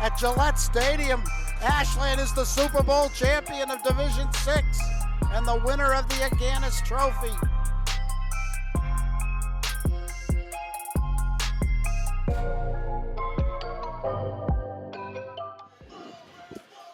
at Gillette Stadium. Ashland is the Super Bowl champion of Division 6 and the winner of the Aganis Trophy.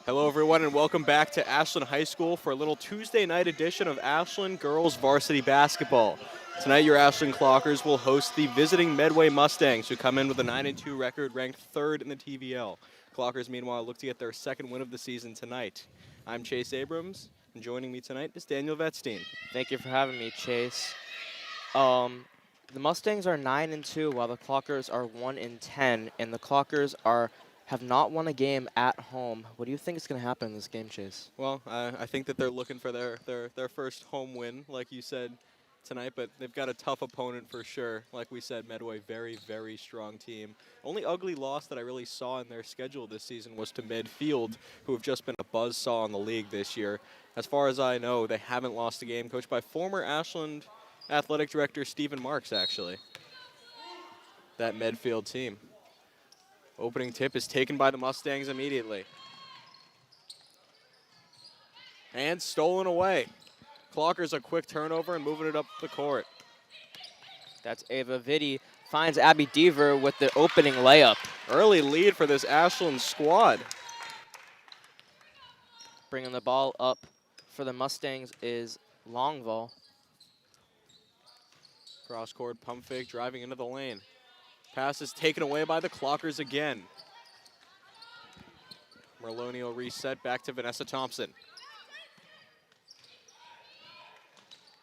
Hello everyone and welcome back to Ashland High School for a little Tuesday night edition of Ashland Girls Varsity Basketball. Tonight your Ashland Clockers will host the visiting Medway Mustangs, who come in with a 9-2 record, ranked third in the TVL. Clockers meanwhile look to get their second win of the season tonight. I'm Chase Abrams, and joining me tonight is Daniel Vetstein. Thank you for having me, Chase. The Mustangs are 9-2 while the Clockers are 1-10, and the Clockers have not won a game at home. What do you think is going to happen in this game, Chase? Well, I think that they're looking for their first home win, like you said tonight, but they've got a tough opponent for sure. Like we said, Medway, very, very strong team. Only ugly loss that I really saw in their schedule this season was to Medfield, who have just been a buzzsaw in the league this year. As far as I know, they haven't lost a game, coached by former Ashland Athletic Director Stephen Marks, actually. That Medfield team. Opening tip is taken by the Mustangs immediately. And stolen away. Clockers a quick turnover and moving it up the court. That's Ava Vitti. Finds Abby Deaver with the opening layup. Early lead for this Ashland squad. Bringing the ball up for the Mustangs is Longvall. Cross court pump fake, driving into the lane. Pass is taken away by the Clockers again. Merloni will reset back to Vanessa Thompson.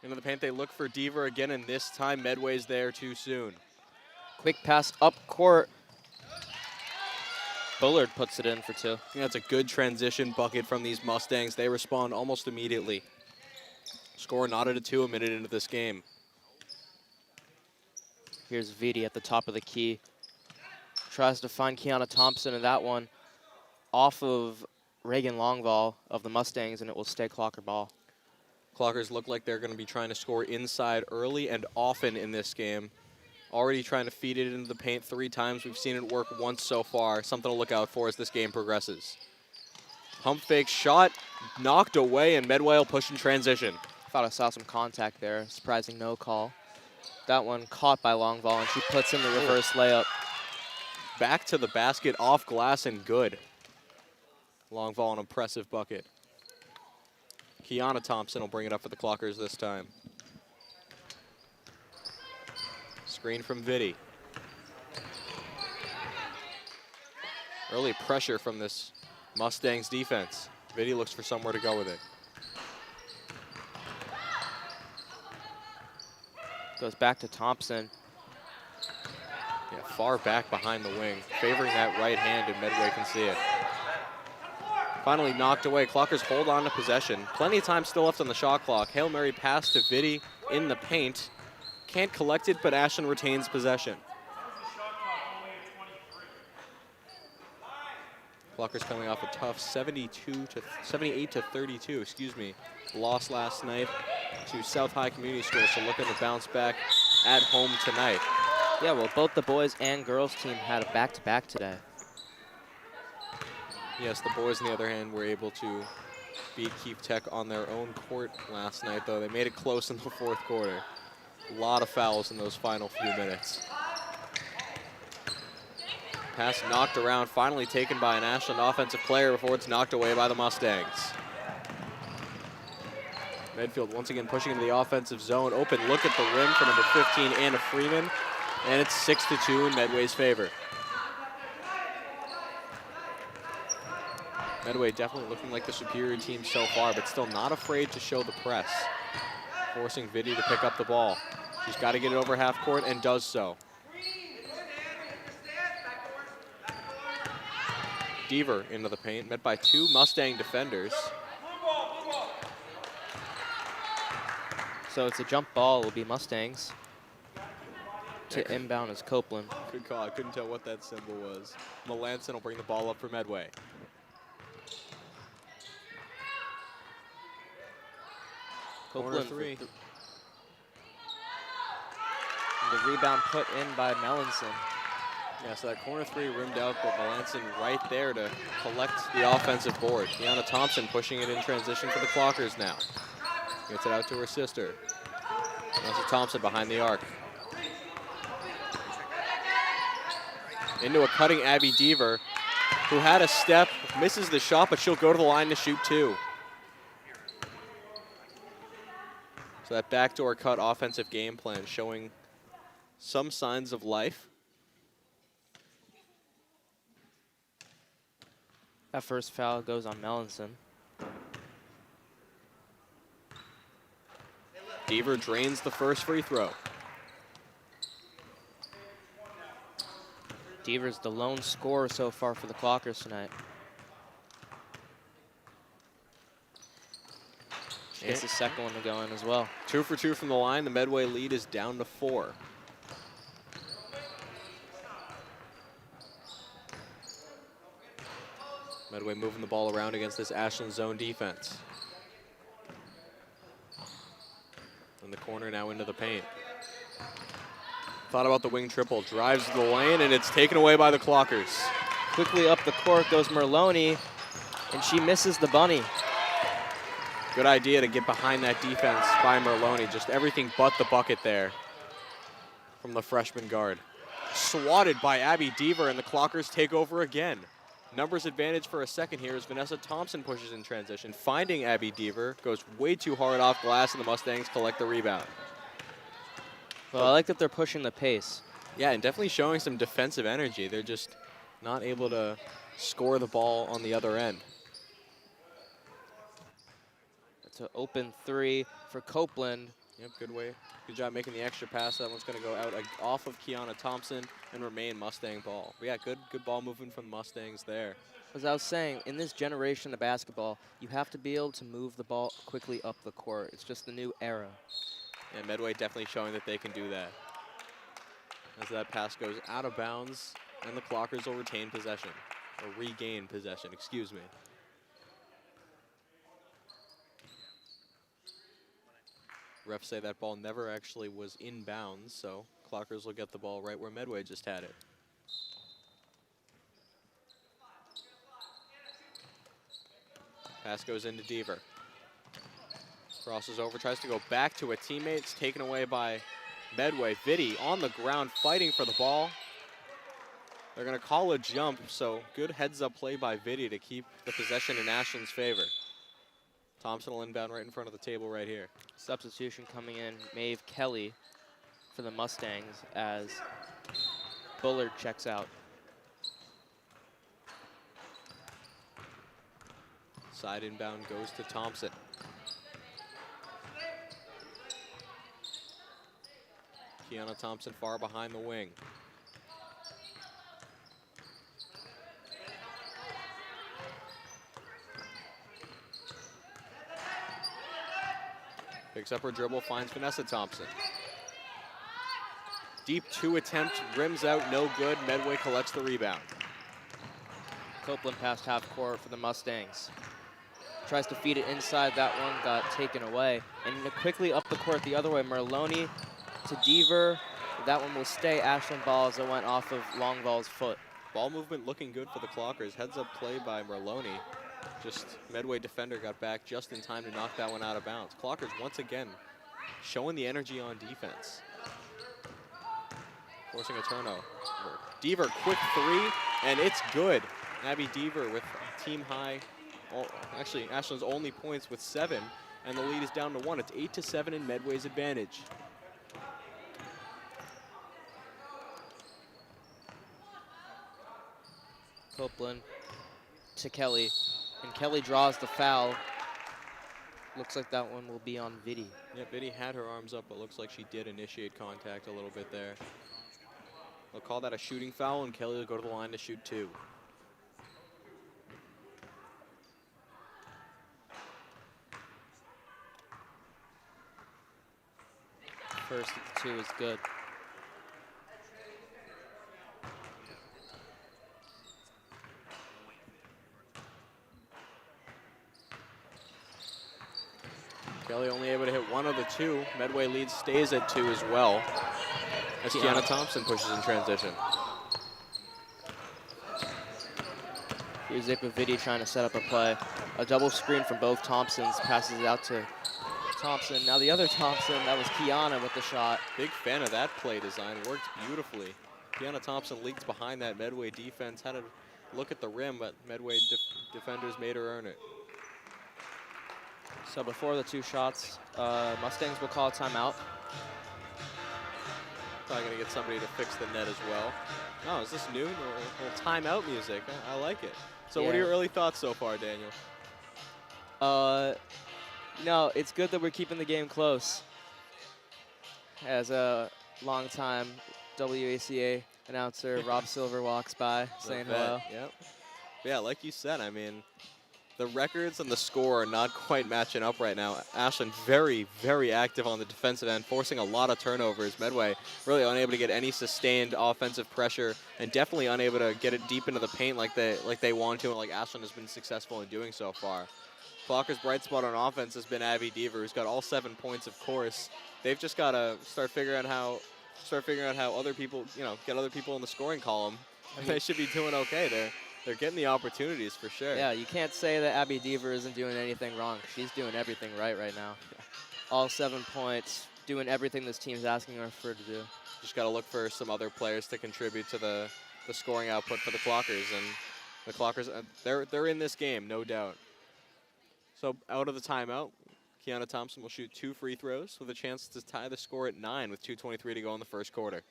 Into the paint, they look for Deaver again, and this time Medway's there too soon. Quick pass up court. Bullard puts it in for two. Yeah, that's a good transition bucket from these Mustangs. They respond almost immediately. Score knotted at 2 a minute into this game. Here's Vitti at the top of the key. Tries to find Kiana Thompson, and that one off of Reagan Longvall of the Mustangs, and it will stay Clocker ball. Clockers look like they're going to be trying to score inside early and often in this game. Already trying to feed it into the paint 3 times. We've seen it work once so far. Something to look out for as this game progresses. Pump fake shot knocked away, and Medway will push in transition. Thought I saw some contact there. Surprising no call. That one caught by Longvall, and she puts in the reverse layup. Back to the basket, off glass, and good. Longvall, an impressive bucket. Kiana Thompson will bring it up for the Clockers this time. Screen from Vitti. Early pressure from this Mustangs defense. Vitti looks for somewhere to go with it. Goes back to Thompson. Yeah, far back behind the wing, favoring that right hand, and Medway can see it. Finally knocked away. Clockers hold on to possession. Plenty of time still left on the shot clock. Hail Mary pass to Vitti in the paint. Can't collect it, but Ashland retains possession. Clockers coming off a tough 78 to 32, excuse me, loss last night to South High Community School, so looking to bounce back at home tonight. Yeah, well, both the boys and girls team had a back-to-back today. Yes, the boys, on the other hand, were able to beat Keefe Tech on their own court last night, though. They made it close in the 4th quarter. A lot of fouls in those final few minutes. Pass knocked around, finally taken by an Ashland offensive player before it's knocked away by the Mustangs. Medfield once again pushing into the offensive zone. Open look at the rim for number 15, Anna Freeman. And it's 6-2 in Medway's favor. Medway definitely looking like the superior team so far, but still not afraid to show the press. Forcing Vitti to pick up the ball. She's got to get it over half court and does so. Deaver into the paint, met by 2 Mustang defenders. So it's a jump ball. It will be Mustangs. To inbound is Copeland. Good call. I couldn't tell what that symbol was. Melanson will bring the ball up for Medway. Corner 3. The rebound put in by Melanson. Yeah, so that corner three rimmed out, but Melanson right there to collect the offensive board. Kiana Thompson pushing it in transition for the Clockers now. Gets it out to her sister. Melissa Thompson behind the arc. Into a cutting Abby Deaver, who had a step, misses the shot, but she'll go to the line to shoot two. So that backdoor cut offensive game plan showing some signs of life. That first foul goes on Melanson. Deaver drains the first free throw. Deaver's the lone scorer so far for the Clockers tonight. She gets the second one to go in as well. 2 for 2 from the line. The Medway lead is down to 4. Medway moving the ball around against this Ashland zone defense. In the corner now into the paint. Thought about the wing triple, drives to the lane, and it's taken away by the Clockers. Quickly up the court goes Merloni, and she misses the bunny. Good idea to get behind that defense by Merloni. Just everything but the bucket there from the freshman guard. Swatted by Abby Deaver, and the Clockers take over again. Numbers advantage for a second here as Vanessa Thompson pushes in transition. Finding Abby Deaver, goes way too hard off glass, and the Mustangs collect the rebound. Well, I like that they're pushing the pace. Yeah, and definitely showing some defensive energy. They're just not able to score the ball on the other end. It's an open three for Copeland. Yep, good way. Good job making the extra pass. That one's going to go out off of Kiana Thompson and remain Mustang ball. But yeah, good ball movement from the Mustangs there. As I was saying, in this generation of basketball, you have to be able to move the ball quickly up the court. It's just the new era. And Medway definitely showing that they can do that. As that pass goes out of bounds, and the Clockers will retain possession. Or regain possession, excuse me. Refs say that ball never actually was in bounds, so Clockers will get the ball right where Medway just had it. Pass goes into Deaver. Crosses over, tries to go back to a teammate. It's taken away by Medway. Vitti on the ground fighting for the ball. They're going to call a jump, so good heads-up play by Vitti to keep the possession in Ashland's favor. Thompson will inbound right in front of the table right here. Substitution coming in, Maeve Kelly for the Mustangs as Bullard checks out. Side inbound goes to Thompson. Kiana Thompson far behind the wing. Picks up her dribble, finds Vanessa Thompson. Deep two attempt, rims out, no good. Medway collects the rebound. Copeland past half court for the Mustangs. Tries to feed it inside, that one got taken away. And quickly up the court the other way, Merloni to Deaver. That one will stay Ashland ball as it went off of Longvall's foot. Ball movement looking good for the Clockers. Heads up play by Merloni. Just Medway defender got back just in time to knock that one out of bounds. Clockers once again showing the energy on defense. Forcing a turnover. Deaver, quick three, and it's good. Abby Deaver with team high, actually Ashland's only points with 7, and the lead is down to 1. It's 8-7 in Medway's advantage. Copeland to Kelly, and Kelly draws the foul. Looks like that one will be on Vitti. Yeah, Vitti had her arms up, but looks like she did initiate contact a little bit there. They'll call that a shooting foul, and Kelly will go to the line to shoot 2. First of the 2 is good. Kelly only able to hit 1 of the 2. Medway lead stays at 2 as well. As Kiana Thompson pushes in transition. Here's Vidi trying to set up a play. A double screen from both Thompsons, passes it out to Thompson. Now the other Thompson, that was Kiana with the shot. Big fan of that play design, worked beautifully. Kiana Thompson leaked behind that Medway defense, had a look at the rim, but Medway defenders made her earn it. So before the 2 shots, Mustangs will call a timeout. Probably gonna get somebody to fix the net as well. Oh, is this new? A little timeout music, I like it. So what are your early thoughts so far, Daniel? No, it's good that we're keeping the game close. As a long-time WACA announcer, Rob Silver walks by saying hello. Yep. Yeah, like you said, I mean, the records and the score are not quite matching up right now. Ashland very, very active on the defensive end, forcing a lot of turnovers. Medway really unable to get any sustained offensive pressure and definitely unable to get it deep into the paint like they want to, and like Ashland has been successful in doing so far. Clocker's bright spot on offense has been Abby Deaver, who's got all 7 points, of course. They've just got to start figuring out how other people, get other people in the scoring column. They should be doing okay. They're getting the opportunities for sure. Yeah, you can't say that Abby Deaver isn't doing anything wrong. She's doing everything right now. All 7 points, doing everything this team's asking her to do. Just got to look for some other players to contribute to the scoring output for the Clockers, and the Clockers they're in this game, no doubt. So out of the timeout, Kiana Thompson will shoot 2 free throws with a chance to tie the score at 9 with 2:23 to go in the first quarter.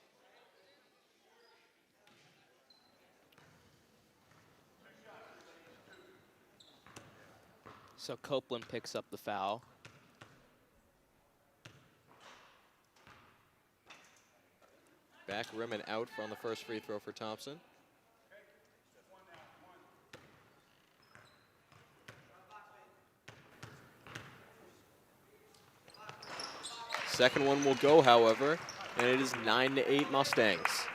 So Copeland picks up the foul. Back rim and out on the first free throw for Thompson. Second one will go, however, and it is 9-8 Mustangs.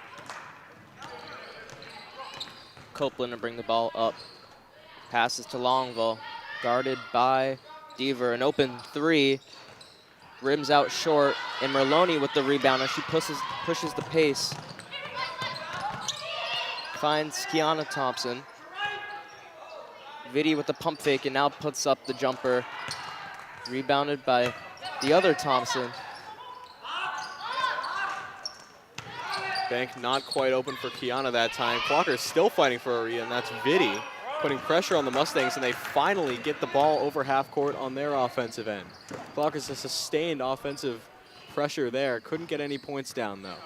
Copeland to bring the ball up. Passes to Longville, guarded by Deaver. An open 3, rims out short, and Merloni with the rebound as she pushes the pace. Finds Kiana Thompson. Vidi with the pump fake and now puts up the jumper. Rebounded by the other Thompson. Bank not quite open for Kiana that time. Clocker's still fighting for Aria, and that's Vidi putting pressure on the Mustangs, and they finally get the ball over half court on their offensive end. Clocker's a sustained offensive pressure there. Couldn't get any points down, though.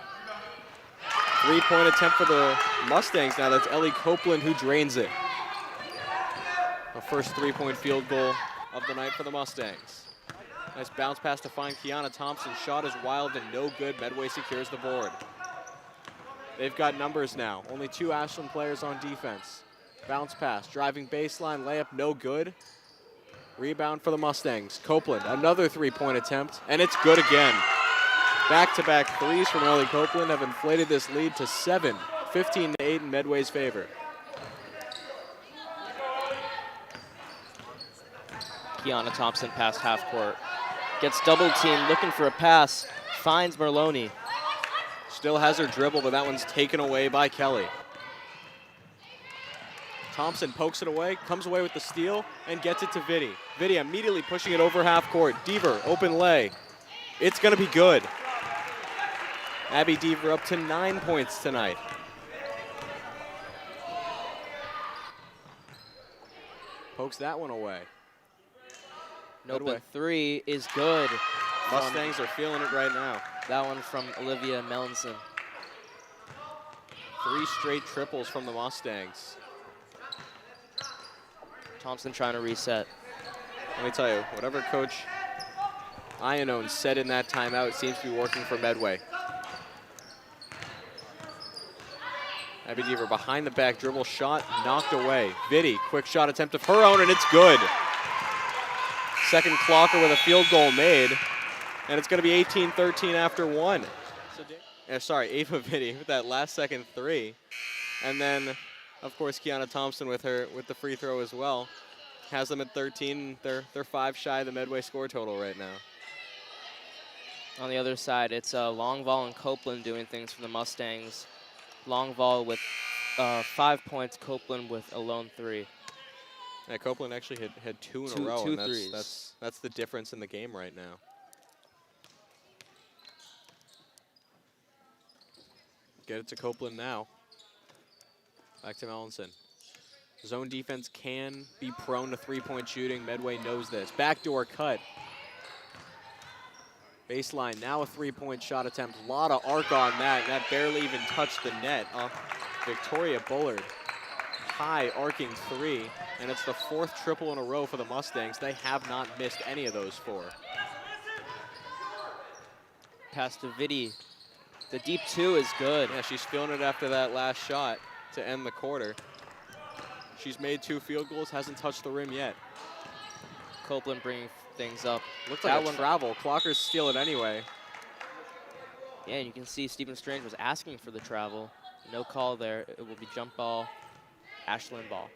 3-point attempt for the Mustangs now. That's Ellie Copeland who drains it. The first 3-point field goal of the night for the Mustangs. Nice bounce pass to find Kiana Thompson. Shot is wild and no good. Medway secures the board. They've got numbers now. Only 2 Ashland players on defense. Bounce pass, driving baseline, layup, no good. Rebound for the Mustangs. Copeland, another 3-point attempt, and it's good again. Back-to-back threes from Ellie Copeland have inflated this lead to 7, 15-8 in Medway's favor. Kiana Thompson past half court. Gets double teamed, looking for a pass. Finds Merloni. Still has her dribble, but that one's taken away by Kelly. Thompson pokes it away, comes away with the steal, and gets it to Vidi. Vidi immediately pushing it over half court. Deaver, open lay. It's gonna be good. Abby Deaver up to 9 points tonight. Pokes that one away. An open 3 is good. Mustangs are feeling it right now. That one from Olivia Melanson. 3 straight triples from the Mustangs. Thompson trying to reset. Let me tell you, whatever Coach Iannone said in that timeout seems to be working for Medway. Abby Deaver behind the back, dribble shot, knocked away. Vidi, quick shot attempt of her own, and it's good. Second Clocker with a field goal made, and it's going to be 18-13 after 1. Ava Vidi with that last second 3. And then, of course, Kiana Thompson with the free throw as well. Has them at 13. They're 5 shy of the Medway score total right now. On the other side, it's Longvall and Copeland doing things for the Mustangs. Longvall with 5 points. Copeland with a lone 3. Yeah, Copeland actually had two in a Two- row, two and threes. that's the difference in the game right now. Get it to Copeland now. Back to Melanson. Zone defense can be prone to three-point shooting. Medway knows this. Backdoor cut. Baseline, now a three-point shot attempt. A lot of arc on that, and that barely even touched the net. Victoria Bullard, high arcing 3, and it's the 4th triple in a row for the Mustangs. They have not missed any of those 4. Pass to Vitti. The deep 2 is good. Yeah, she's feeling it after that last shot to end the quarter. She's made 2 field goals, hasn't touched the rim yet. Copeland bringing things up. Looks That like a one- travel. Clockers steal it anyway. Yeah, and you can see Stephen Strange was asking for the travel. No call there. It will be jump ball, Ashland ball.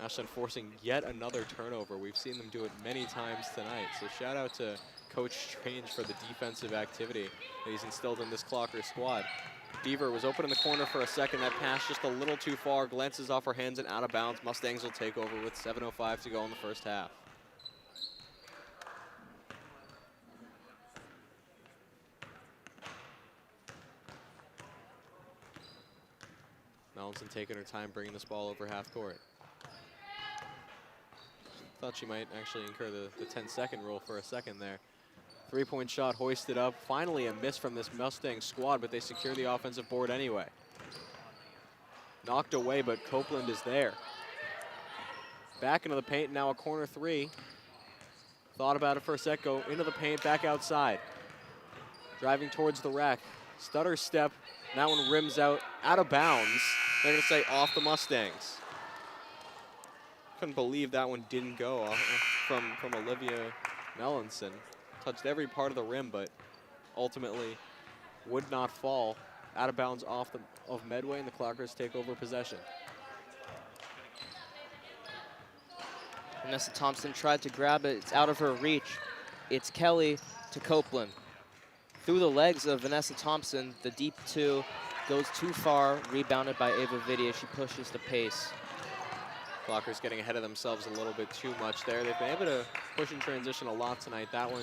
Ashland forcing yet another turnover. We've seen them do it many times tonight. So shout out to Coach Strange for the defensive activity that he's instilled in this Clocker squad. Deaver was open in the corner for a second. That pass just a little too far. Glances off her hands and out of bounds. Mustangs will take over with 7:05 to go in the first half. Melanson taking her time bringing this ball over half court. Thought she might actually incur the 10-second rule for a second there. Three-point shot hoisted up. Finally a miss from this Mustang squad, but they secure the offensive board anyway. Knocked away, but Copeland is there. Back into the paint, now a corner 3. Thought about it for a sec, go into the paint, back outside. Driving towards the rack. Stutter step, and that one rims out of bounds. They're gonna say off the Mustangs. Couldn't believe that one didn't go off from Olivia Melanson. Touched every part of the rim, but ultimately would not fall. Out of bounds of Medway, and the Clockers take over possession. Vanessa Thompson tried to grab it. It's out of her reach. It's Kelly to Copeland. Through the legs of Vanessa Thompson, the deep 2 goes too far, rebounded by Ava Vitti as she pushes the pace. Clockers getting ahead of themselves a little bit too much there. They've been able to push in transition a lot tonight. That one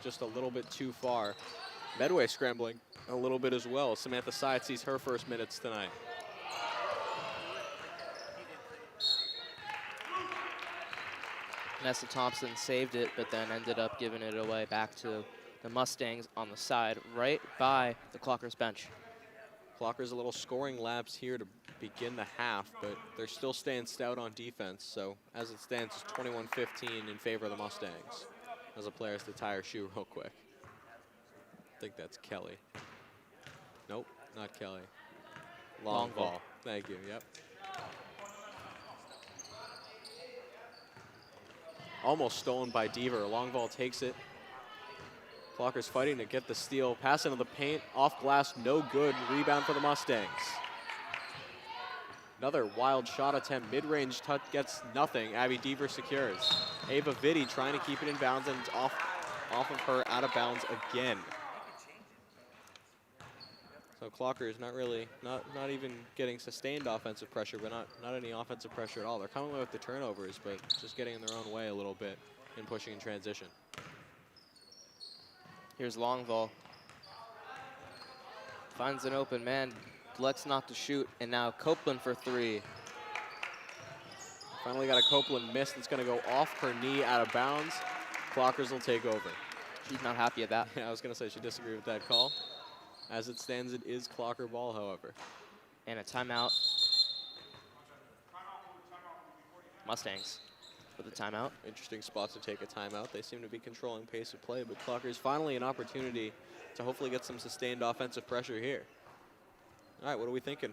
just a little bit too far. Medway scrambling a little bit as well. Samantha Side sees her first minutes tonight. Vanessa Thompson saved it, but then ended up giving it away back to the Mustangs on the side, right by the Clockers bench. Clockers a little scoring lapse here to begin the half, but they're still staying stout on defense. So as it stands, it's 21-15 in favor of the Mustangs. As a player has to tie her shoe real quick. I think that's Kelly. Nope, not Kelly. Long ball. Thank you, yep. Almost stolen by Deaver. Long ball takes it. Clockers fighting to get the steal. Pass into the paint, off glass, no good. Rebound for the Mustangs. Another wild shot attempt, mid-range touch gets nothing. Abby Deaver secures. Ava Vitti trying to keep it in bounds, and it's off of her, out of bounds again. So Clockers not even getting sustained offensive pressure, but not any offensive pressure at all. They're coming away with the turnovers, but just getting in their own way a little bit in pushing in transition. Here's Longval. Finds an open man, elects not to shoot, and now Copeland for 3. Finally got a Copeland miss that's gonna go off her knee, out of bounds. Clockers will take over. She's not happy at that. Yeah, I was gonna say she disagreed with that call. As it stands, it is Clocker ball, however. And a timeout. Mustangs with a timeout. Interesting spot to take a timeout. They seem to be controlling pace of play, but Clockers finally an opportunity to hopefully get some sustained offensive pressure here. All right, what are we thinking?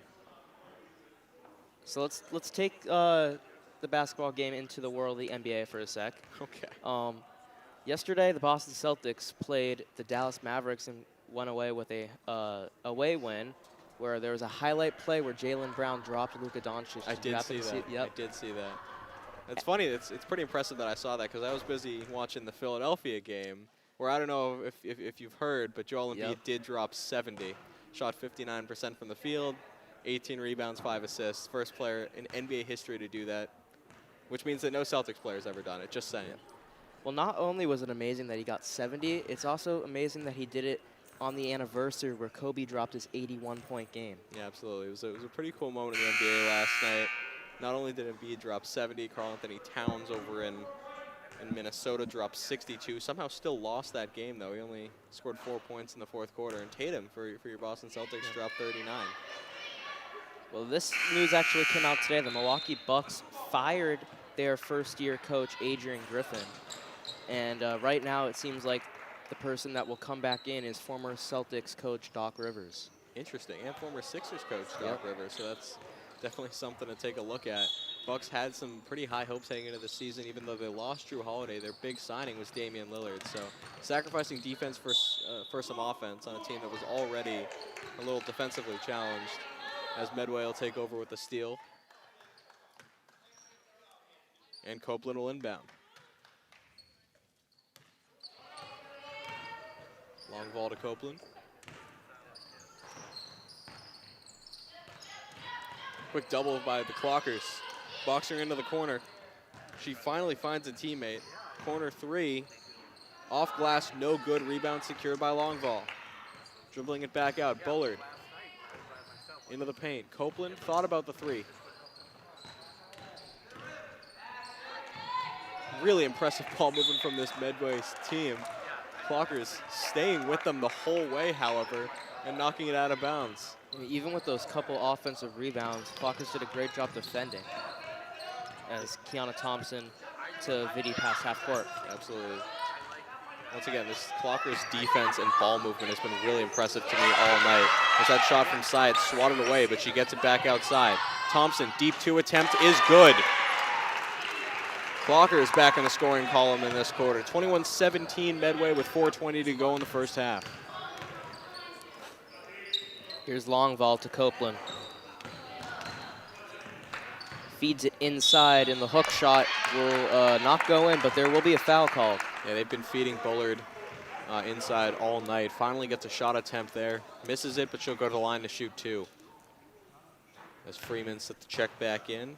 So let's take the basketball game into the world of the NBA for a sec. Okay. Yesterday, the Boston Celtics played the Dallas Mavericks and went away with a away win, where there was a highlight play where Jaylen Brown dropped Luka Doncic. I did see that. Yep. I did see that. It's funny. It's pretty impressive that I saw that, because I was busy watching the Philadelphia game, where I don't know if you've heard, but Joel Embiid did drop 70, shot 59% from the field, 18 rebounds, 5 assists. First player in NBA history to do that, which means that no Celtics player's ever done it, just saying. Well, not only was it amazing that he got 70, it's also amazing that he did it on the anniversary where Kobe dropped his 81-point game. Yeah, absolutely. It was a pretty cool moment in the NBA last night. Not only did Embiid drop 70, Karl Anthony Towns over in Minnesota dropped 62. Somehow still lost that game, though. He only scored 4 points in the fourth quarter. And Tatum, for your Boston Celtics, dropped 39. Well, this news actually came out today. The Milwaukee Bucks fired their first-year coach, Adrian Griffin. And right now it seems like the person that will come back in is former Celtics coach Doc Rivers. Interesting. And former Sixers coach Doc Rivers. So that's definitely something to take a look at. Bucks had some pretty high hopes heading into the season, even though they lost Drew Holiday. Their big signing was Damian Lillard. So sacrificing defense for some offense on a team that was already a little defensively challenged, as Medway will take over with the steal. And Copeland will inbound. Long ball to Copeland. Quick double by the Clockers. Boxing into the corner. She finally finds a teammate. Corner three. Off glass, no good. Rebound secured by Longval. Dribbling it back out. Bullard. Into the paint. Copeland thought about the three. Really impressive ball movement from this Medway's team. Clockers staying with them the whole way, however, and knocking it out of bounds. I mean, even with those couple offensive rebounds, Clockers did a great job defending. As Kiana Thompson to Vidi past half court. Absolutely. Once again, this Clockers defense and ball movement has been really impressive to me all night. As that shot from side swatted away, but she gets it back outside. Thompson, deep two attempt is good. Clockers back in the scoring column in this quarter. 21-17 Medway with 4:20 to go in the first half. Here's Longval to Copeland. Feeds it inside, and the hook shot will not go in, but there will be a foul called. Yeah, they've been feeding Bullard inside all night. Finally gets a shot attempt there. Misses it, but she'll go to the line to shoot two. As Freeman set the check back in.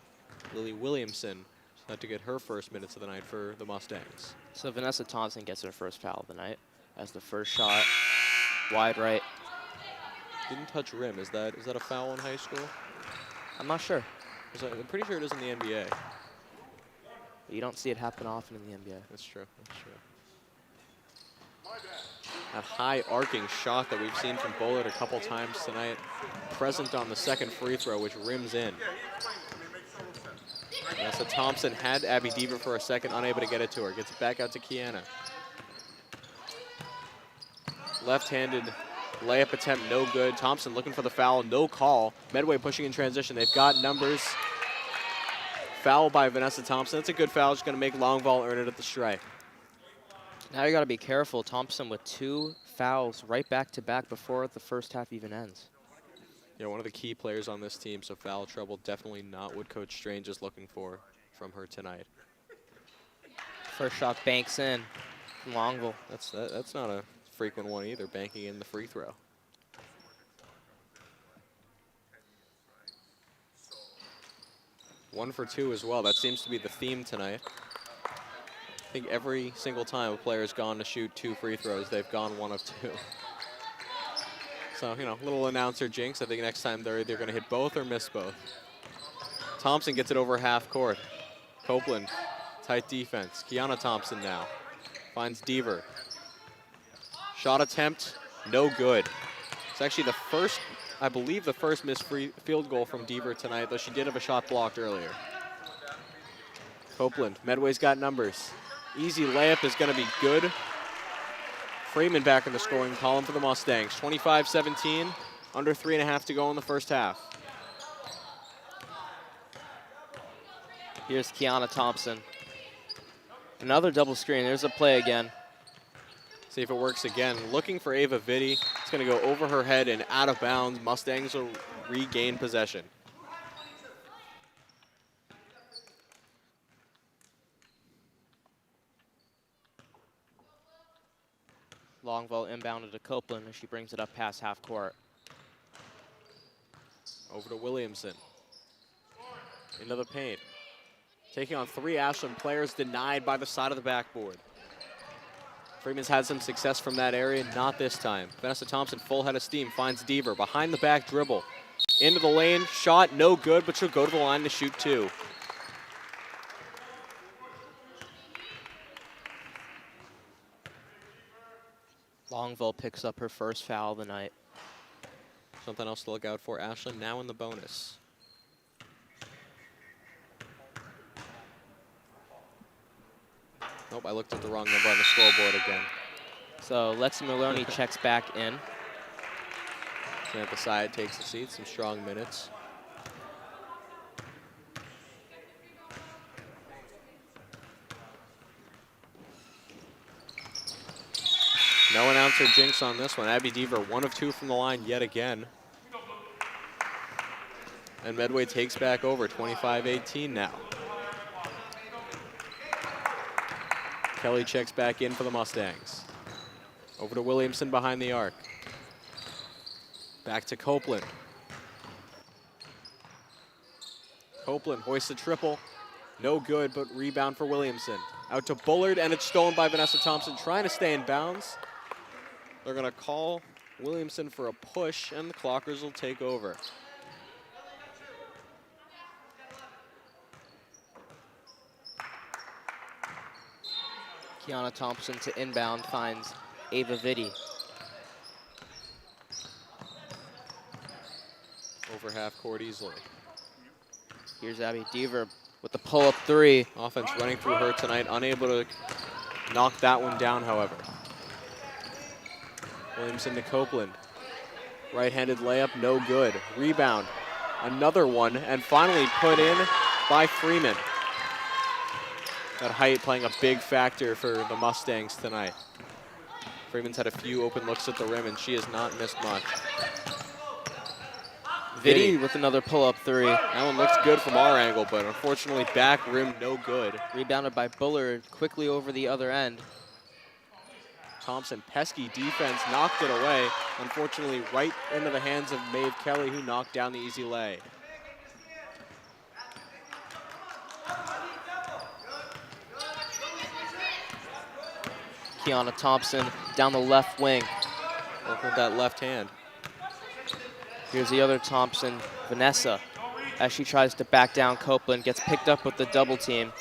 Lily Williamson had to get her first minutes of the night for the Mustangs. So Vanessa Thompson gets her first foul of the night as the first shot wide right. Didn't touch rim. Is that a foul in high school? I'm not sure. I'm pretty sure it is in the NBA. You don't see it happen often in the NBA. That's true. That's true. That high arcing shot that we've seen from Bullard a couple times tonight, present on the second free throw, which rims in. So Thompson had Abby Deaver for a second, unable to get it to her. Gets it back out to Kiana. Left-handed layup attempt, no good. Thompson looking for the foul, no call. Medway pushing in transition. They've got numbers. Foul by Vanessa Thompson. That's a good foul. Just going to make Longval earn it at the strike. Now you got to be careful. Thompson with 2 fouls right back-to-back before the first half even ends. Yeah, one of the key players on this team, so foul trouble definitely not what Coach Strange is looking for from her tonight. First shot banks in from Longval. That's not a frequent one either, banking in the free throw. One for two as well. That seems to be the theme tonight. I think every single time a player's gone to shoot 2 free throws, they've gone 1 of 2. So, you know, little announcer jinx. I think next time they're either going to hit both or miss both. Thompson gets it over half court. Copeland, tight defense. Kiana Thompson now finds Deaver. Shot attempt, no good. It's actually the first, I believe, the first missed field goal from Deaver tonight, though she did have a shot blocked earlier. Copeland, Medway's got numbers. Easy layup is going to be good. Freeman back in the scoring column for the Mustangs. 25-17, under 3.5 to go in the first half. Here's Kiana Thompson. Another double screen. There's a play again. See if it works again. Looking for Ava Vitti. It's going to go over her head and out of bounds. Mustangs will regain possession. Longval inbounded to Copeland as she brings it up past half court. Over to Williamson. Into the paint. Taking on 3 Ashland players, denied by the side of the backboard. Freeman's had some success from that area, not this time. Vanessa Thompson, full head of steam, finds Deaver. Behind the back dribble. Into the lane, shot, no good, but she'll go to the line to shoot 2. Longville picks up her first foul of the night. Something else to look out for. Ashland now in the bonus. Nope, I looked at the wrong number on the scoreboard again. So Lexi Maloney checks back in. Samantha Syed takes the seat, some strong minutes. No announcer jinx on this one. Abby Deaver, 1 of 2 from the line yet again. And Medway takes back over, 25-18 now. Kelly checks back in for the Mustangs. Over to Williamson behind the arc. Back to Copeland. Copeland hoists a triple. No good, but rebound for Williamson. Out to Bullard, and it's stolen by Vanessa Thompson, trying to stay in bounds. They're going to call Williamson for a push, and the Clockers will take over. Kiana Thompson to inbound finds Ava Vitti. Over half court easily. Here's Abby Deaver with the pull-up 3. Offense running through her tonight, unable to knock that one down, however. Williamson to Copeland. Right-handed layup, no good. Rebound, another one, and finally put in by Freeman. That height playing a big factor for the Mustangs tonight. Freeman's had a few open looks at the rim, and she has not missed much. Vitti with another pull-up 3. That one looks good from our angle, but unfortunately back rim no good. Rebounded by Bullard quickly over the other end. Thompson, pesky defense, knocked it away. Unfortunately, right into the hands of Maeve Kelly, who knocked down the easy lay. Kiana Thompson down the left wing. Working with that left hand. Here's the other Thompson, Vanessa. As she tries to back down Copeland, gets picked up with the double team.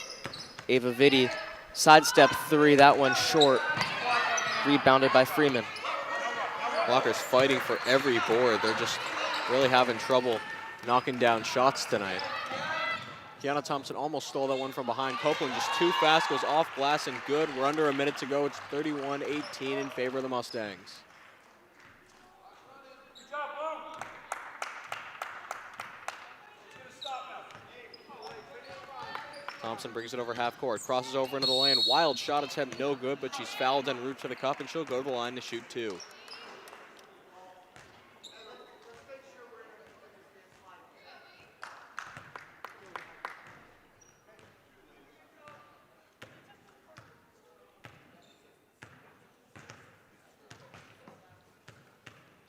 Ava Vitti, sidestep 3, that one short. Rebounded by Freeman. Walker's fighting for every board. They're just really having trouble knocking down shots tonight. Kiana Thompson almost stole that one from behind. Copeland just too fast, goes off glass and good. We're under a minute to go. It's 31-18 in favor of the Mustangs. Thompson brings it over half court, crosses over into the lane. Wild shot attempt, no good, but she's fouled en route to the cup, and she'll go to the line to shoot 2.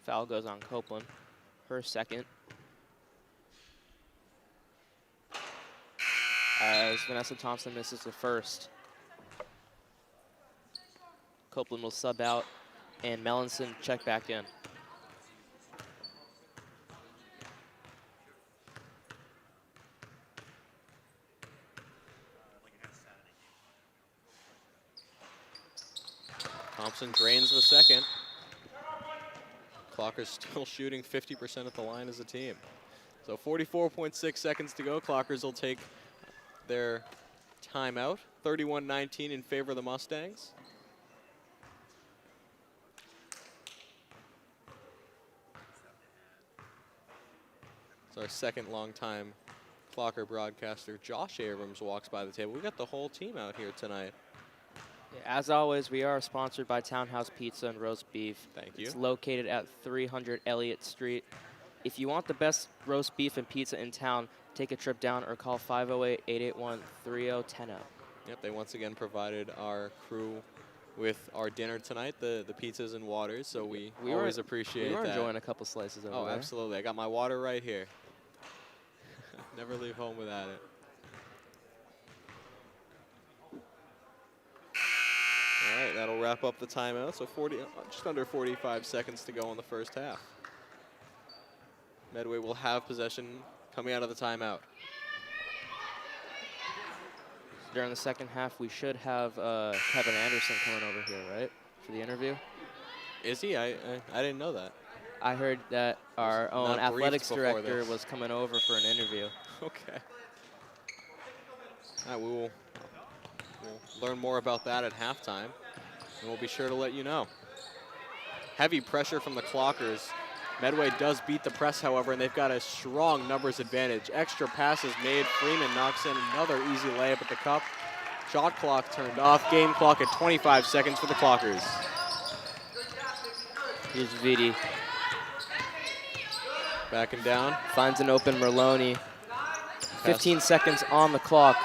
Foul goes on Copeland, her second. As Vanessa Thompson misses the first. Copeland will sub out, and Mellinson check back in. Thompson drains the second. Clockers still shooting 50% at the line as a team. So 44.6 seconds to go. Clockers will take their timeout. 31-19 in favor of the Mustangs. It's our second longtime Clocker broadcaster, Josh Abrams, walks by the table. We got the whole team out here tonight. As always, we are sponsored by Townhouse Pizza and Roast Beef. Thank you. It's located at 300 Elliott Street. If you want the best roast beef and pizza in town, take a trip down or call 508-881-3010. Yep, they once again provided our crew with our dinner tonight, the pizzas and waters, so we always appreciate that. We were enjoying a couple slices over there. Oh, absolutely. I got my water right here. Never leave home without it. All right, that'll wrap up the timeout. So just under 45 seconds to go in the first half. Medway will have possession coming out of the timeout. During the second half, we should have Kevin Anderson coming over here, right, for the interview? Is he? I didn't know that. I heard that our own Not briefed athletics before director this. was coming over for an interview. Okay. All right, we'll learn more about that at halftime, and we'll be sure to let you know. Heavy pressure from the Clockers. Medway does beat the press, however, and they've got a strong numbers advantage. Extra passes made. Freeman knocks in another easy layup at the cup. Shot clock turned off. Game clock at 25 seconds for the Clockers. Here's Vidi. Backing down. Finds an open Merloni. 15 seconds on the clock.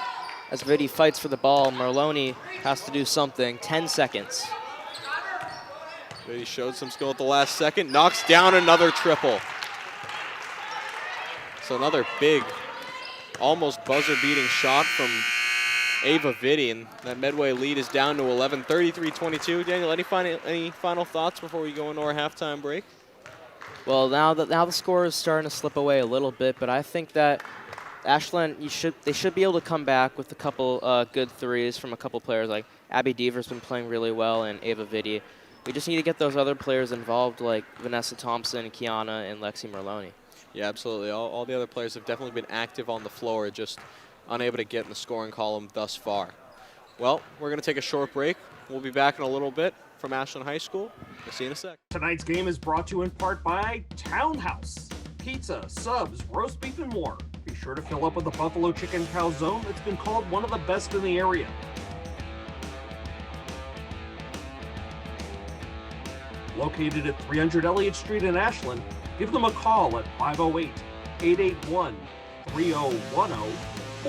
As Vidi fights for the ball, Merloni has to do something. 10 seconds. He showed some skill at the last second. Knocks down another triple. So another big, almost buzzer-beating shot from Ava Vidi, and that Medway lead is down to 11, 33-22. Daniel, any final thoughts before we go into our halftime break? Well, now the score is starting to slip away a little bit, but I think that Ashland, they should be able to come back with a couple good threes from a couple players. Like Abby Deaver's been playing really well, and Ava Vidi. We just need to get those other players involved, like Vanessa Thompson, Kiana, and Lexi Merloni. Yeah, absolutely. All the other players have definitely been active on the floor, just unable to get in the scoring column thus far. Well, we're going to take a short break. We'll be back in a little bit from Ashland High School. We'll see you in a sec. Tonight's game is brought to you in part by Townhouse. Pizza, subs, roast beef, and more. Be sure to fill up with the Buffalo Chicken Calzone that's been called one of the best in the area. Located at 300 Elliott Street in Ashland, give them a call at 508-881-3010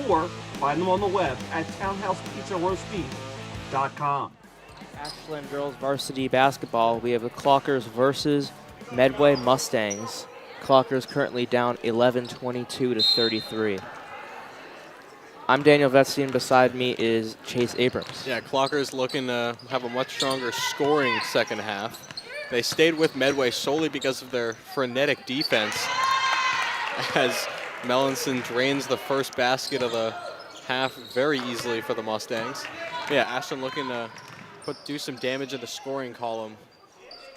or find them on the web at townhousepizzaroastbeef.com. Ashland girls varsity basketball, we have the Clockers versus Medway Mustangs. Clockers currently down 11-22 to 33. I'm Daniel Vetstein. Beside me is Chase Abrams. Yeah, Clockers looking to have a much stronger scoring second half. They stayed with Medway solely because of their frenetic defense as Melanson drains the first basket of the half very easily for the Mustangs. Yeah, Ashland looking to do some damage in the scoring column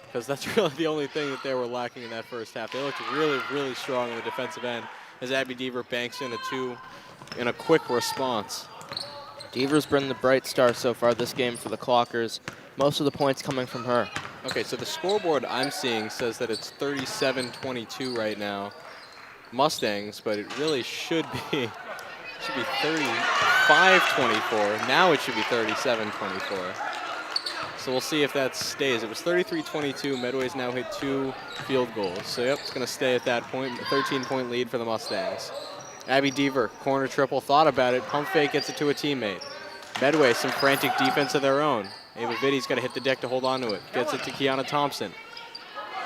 because that's really the only thing that they were lacking in that first half. They looked really, really strong on the defensive end as Abby Deaver banks in a two in a quick response. Deaver's been the bright star so far this game for the Clockers. Most of the points coming from her. Okay, so the scoreboard I'm seeing says that it's 37-22 right now, Mustangs, but it really should be 35-24. Now it should be 37-24. So we'll see if that stays. It was 33-22. Medway's now hit 2 field goals. So yep, it's going to stay at that point. A 13-point lead for the Mustangs. Abby Deaver, corner triple, thought about it. Pump fake, gets it to a teammate. Medway, some frantic defense of their own. Ava Vidi's got to hit the deck to hold on to it. Gets it to Kiana Thompson.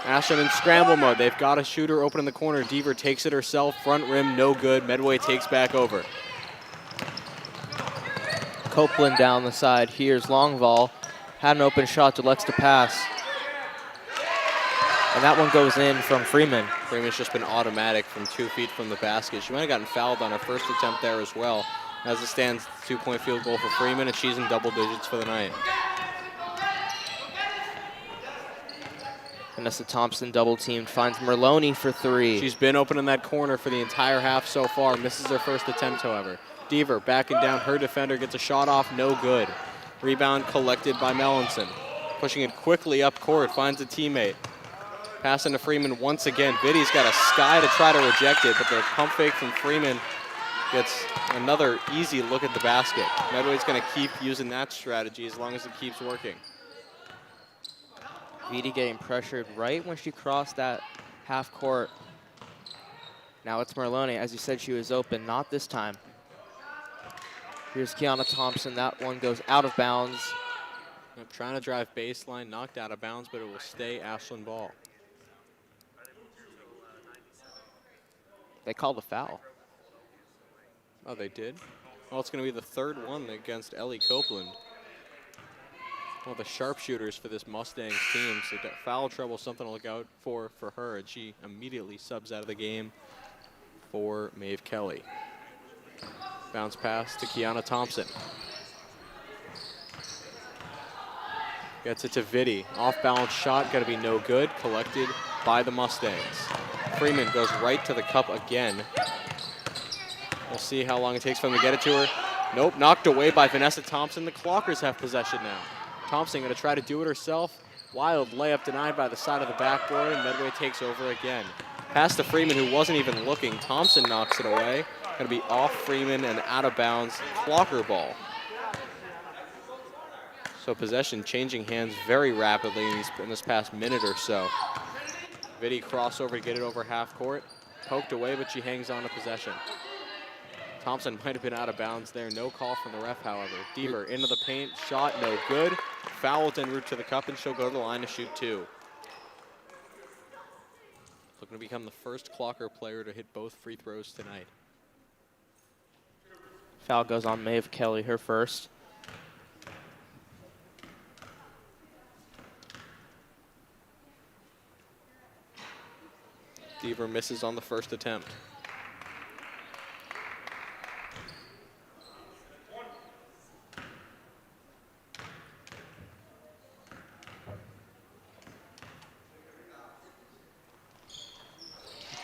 Ashland in scramble mode. They've got a shooter open in the corner. Deaver takes it herself. Front rim, no good. Medway takes back over. Copeland down the side. Here's Longval. Had an open shot to Lex to pass. And that one goes in from Freeman. Freeman's just been automatic from 2 feet from the basket. She might have gotten fouled on her first attempt there as well. As it stands, 2-point field goal for Freeman, and she's in double digits for the night. Vanessa Thompson double teamed, finds Merloni for 3. She's been open in that corner for the entire half so far. Misses her first attempt, however. Deaver backing down her defender, gets a shot off, no good. Rebound collected by Melanson. Pushing it quickly up court, finds a teammate. Passing to Freeman once again. Vidi's got a sky to try to reject it, but the pump fake from Freeman gets another easy look at the basket. Medway's going to keep using that strategy as long as it keeps working. Vidi getting pressured right when she crossed that half court. Now it's Merloni. As you said, she was open. Not this time. Here's Kiana Thompson. That one goes out of bounds. Trying to drive baseline, knocked out of bounds, but it will stay Ashland ball. They called a foul. Oh, they did? Well, it's going to be the third one against Ellie Copeland. One of the sharpshooters for this Mustangs team. So foul trouble, something to look out for her, and she immediately subs out of the game for Maeve Kelly. Bounce pass to Kiana Thompson. Gets it to Vitti. Off-balance shot, got to be no good. Collected by the Mustangs. Freeman goes right to the cup again. We'll see how long it takes for them to get it to her. Nope, knocked away by Vanessa Thompson. The Clockers have possession now. Thompson going to try to do it herself. Wild layup denied by the side of the backboard, and Medway takes over again. Pass to Freeman, who wasn't even looking. Thompson knocks it away. Going to be off Freeman and out of bounds. Clocker ball. So possession changing hands very rapidly in this past minute or so. Vitti crossover to get it over half court. Poked away, but she hangs on to possession. Thompson might have been out of bounds there. No call from the ref, however. Deaver into the paint. Shot no good. Fouled en route to the cup, and she'll go to the line to shoot 2. Looking to become the first Clocker player to hit both free throws tonight. Foul goes on Maeve Kelly, her first. Deaver misses on the first attempt.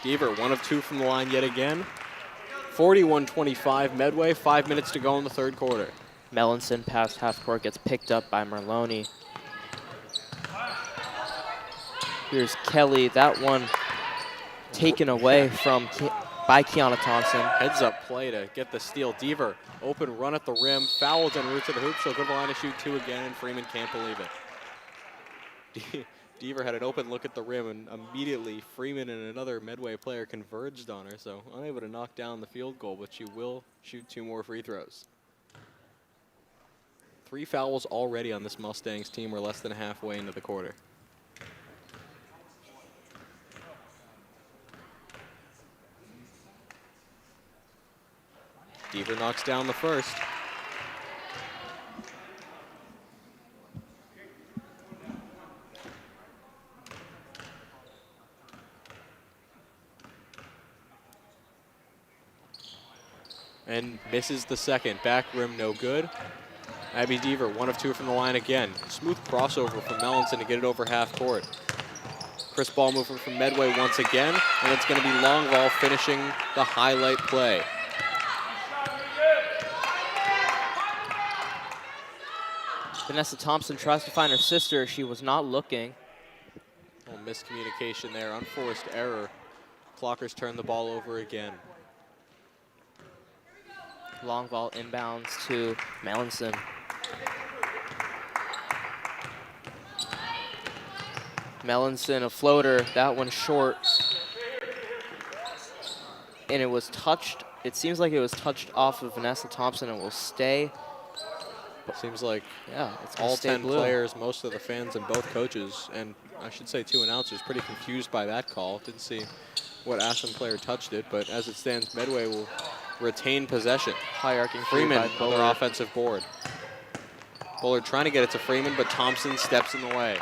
Deaver, 1 of 2 from the line yet again. 41-25 Medway, 5 minutes to go in the third quarter. Mellinson past half court gets picked up by Merloni. Here's Kelly, that one taken away by Kiana Thompson. Heads up play to get the steal. Deaver, open run at the rim, fouled en route to the hoop. She'll go to the line to shoot 2 again, and Freeman can't believe it. Deaver had an open look at the rim, and immediately Freeman and another Medway player converged on her, so unable to knock down the field goal, but she will shoot 2 more free throws. 3 fouls already on this Mustangs team. We're less than halfway into the quarter. Deaver knocks down the first. And misses the second. Back rim no good. Abby Deaver, 1 of 2 from the line again. Smooth crossover from Mellinson to get it over half court. Chris ball movement from Medway once again, and it's going to be Longval finishing the highlight play. Vanessa Thompson tries to find her sister. She was not looking. A little miscommunication there, unforced error. Clockers turn the ball over again. Long ball inbounds to Mellinson. Mellinson, a floater, that one short. And it was touched, it seems like it was touched off of Vanessa Thompson and will stay. Seems like yeah, it's all 10 blue. players, most of the fans, and both coaches, and I should say 2 announcers, pretty confused by that call. Didn't see what Ashland player touched it, but as it stands, Medway will retain possession. High arcing Freeman on their offensive board. Bullard trying to get it to Freeman, but Thompson steps in the way.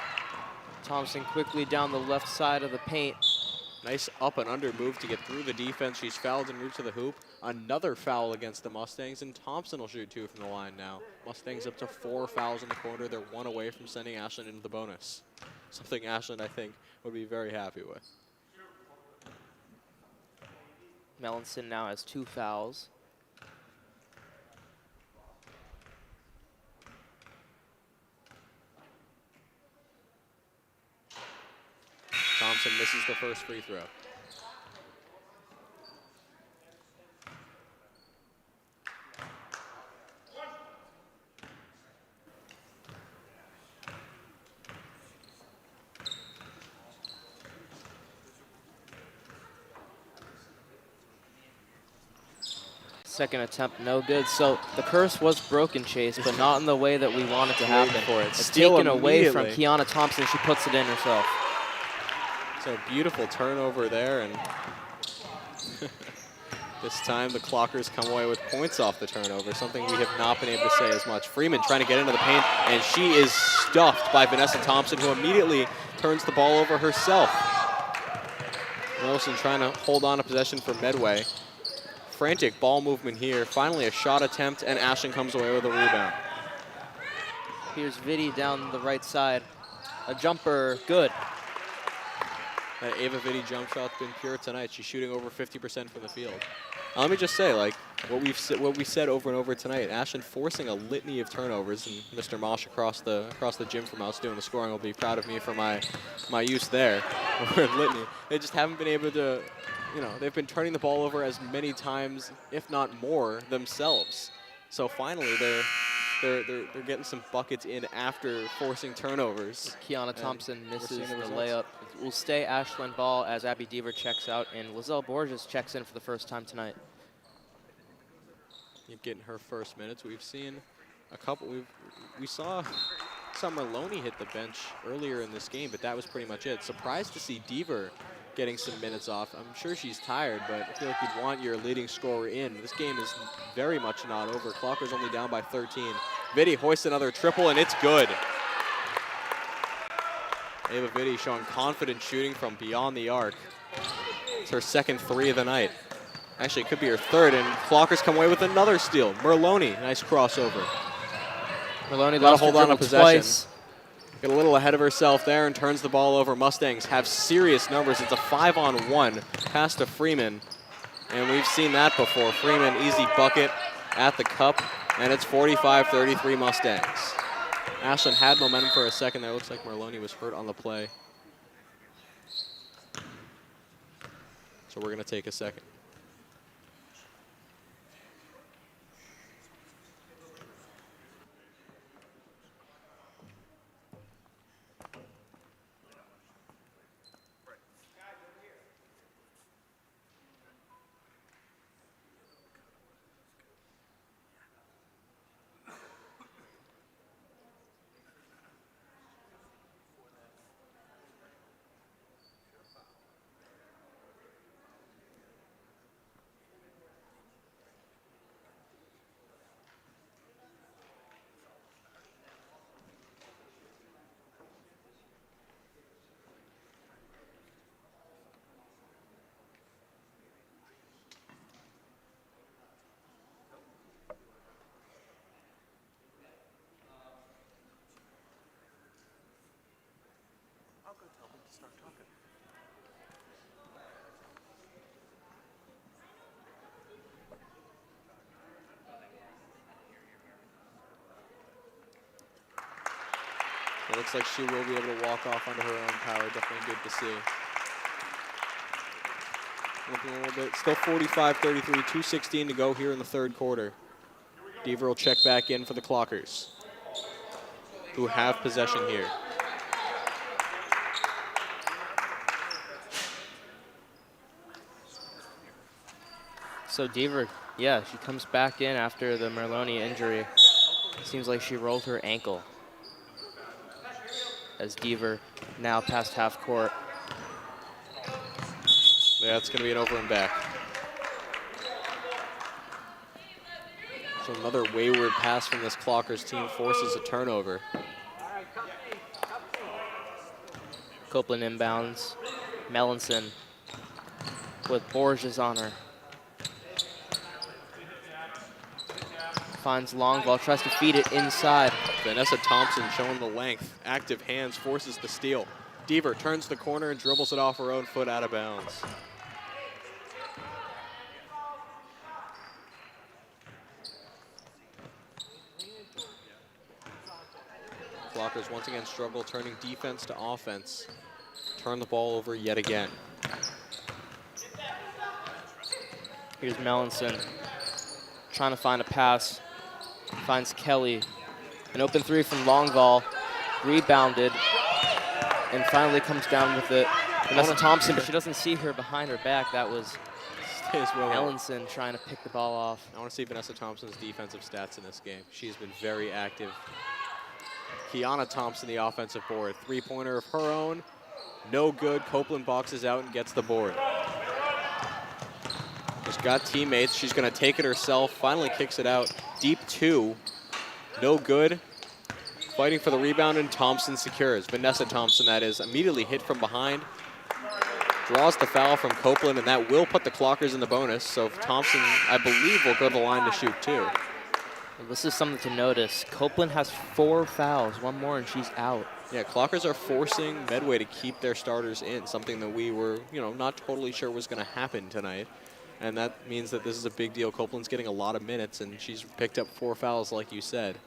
Thompson quickly down the left side of the paint. Nice up and under move to get through the defense. She's fouled en route to the hoop. Another foul against the Mustangs, and Thompson will shoot 2 from the line now. Mustangs up to 4 fouls in the quarter. They're 1 away from sending Ashland into the bonus. Something Ashland, I think, would be very happy with. Mellinson now has 2 fouls. Thompson misses the first free throw. Second attempt, no good. So the curse was broken, Chase, but not in the way that we want it to happen. For it. It's Steal taken away from immediately. Kiana Thompson. She puts it in herself. So beautiful turnover there, and This time the Clockers come away with points off the turnover, something we have not been able to say as much. Freeman trying to get into the paint, and she is stuffed by Vanessa Thompson, who immediately turns the ball over herself. Wilson trying to hold on to possession for Medway. Frantic ball movement here. Finally a shot attempt, and Ashland comes away with a rebound. Here's Vitti down the right side. A jumper, good. That Ava Vitti jump shot's been pure tonight. She's shooting over 50% from the field. Let me just say, like, what we said over and over tonight, Ashland forcing a litany of turnovers, and Mr. Mosh across the gym from us doing the scoring will be proud of me for my use there. Litany. They just haven't been able to, you know, they've been turning the ball over as many times, if not more, themselves. So finally, they're getting some buckets in after forcing turnovers. Kiana Thompson misses the layup. It will stay Ashland ball as Abby Deaver checks out, and Lizelle Borges checks in for the first time tonight. Getting her first minutes. We've seen a couple. We saw Merlone hit the bench earlier in this game, but that was pretty much it. Surprised to see Deaver getting some minutes off. I'm sure she's tired, but I feel like you'd want your leading scorer in. This game is very much not over. Clockers only down by 13. Vitti hoists another triple, and it's good. Ava Vitti showing confident shooting from beyond the arc. It's her second 3 of the night. Actually, it could be her third, and Clockers come away with another steal. Merlone, nice crossover. Merlone got to hold on to possession. Twice. Get a little ahead of herself there and turns the ball over. Mustangs have serious numbers. It's a 5-on-1 pass to Freeman, and we've seen that before. Freeman, easy bucket at the cup, and it's 45-33 Mustangs. Ashland had momentum for a second there. Looks like Merlone was hurt on the play. So we're going to take a second. It looks like she will be able to walk off under her own power. Definitely good to see. Looking a little bit. Still 45-33, 2:16 to go here in the third quarter. Deaver will check back in for the Clockers, who have possession here. So Deaver, yeah, she comes back in after the Merlone injury. Seems like she rolled her ankle. As Deaver now past half court. Yeah, it's going to be an over and back. So another wayward pass from this Clockers team forces a turnover. Copeland inbounds. Mellinson with Borges on her. Finds long ball, tries to feed it inside. Vanessa Thompson showing the length. Active hands, forces the steal. Deaver turns the corner and dribbles it off her own foot out of bounds. Clockers once again struggle turning defense to offense. Turn the ball over yet again. Here's Mellinson trying to find a pass. Finds Kelly. An open 3 from Longval. Rebounded. And finally comes down with it. Vanessa Thompson, but she doesn't see her behind her back. That was Mellinson trying to pick the ball off. I want to see Vanessa Thompson's defensive stats in this game. She's been very active. Kiana Thompson, the offensive board. 3-pointer of her own. No good. Copeland boxes out and gets the board. She's got teammates. She's going to take it herself. Finally kicks it out. Deep 2. No good. Fighting for the rebound, and Thompson secures. Vanessa Thompson, that is, immediately hit from behind. Draws the foul from Copeland, and that will put the Clockers in the bonus. So Thompson, I believe, will go to the line to shoot 2. Well, this is something to notice. Copeland has 4 fouls, 1 more, and she's out. Yeah, Clockers are forcing Medway to keep their starters in, something that we were, not totally sure was going to happen tonight. And that means that this is a big deal. Copeland's getting a lot of minutes, and she's picked up 4 fouls, like you said.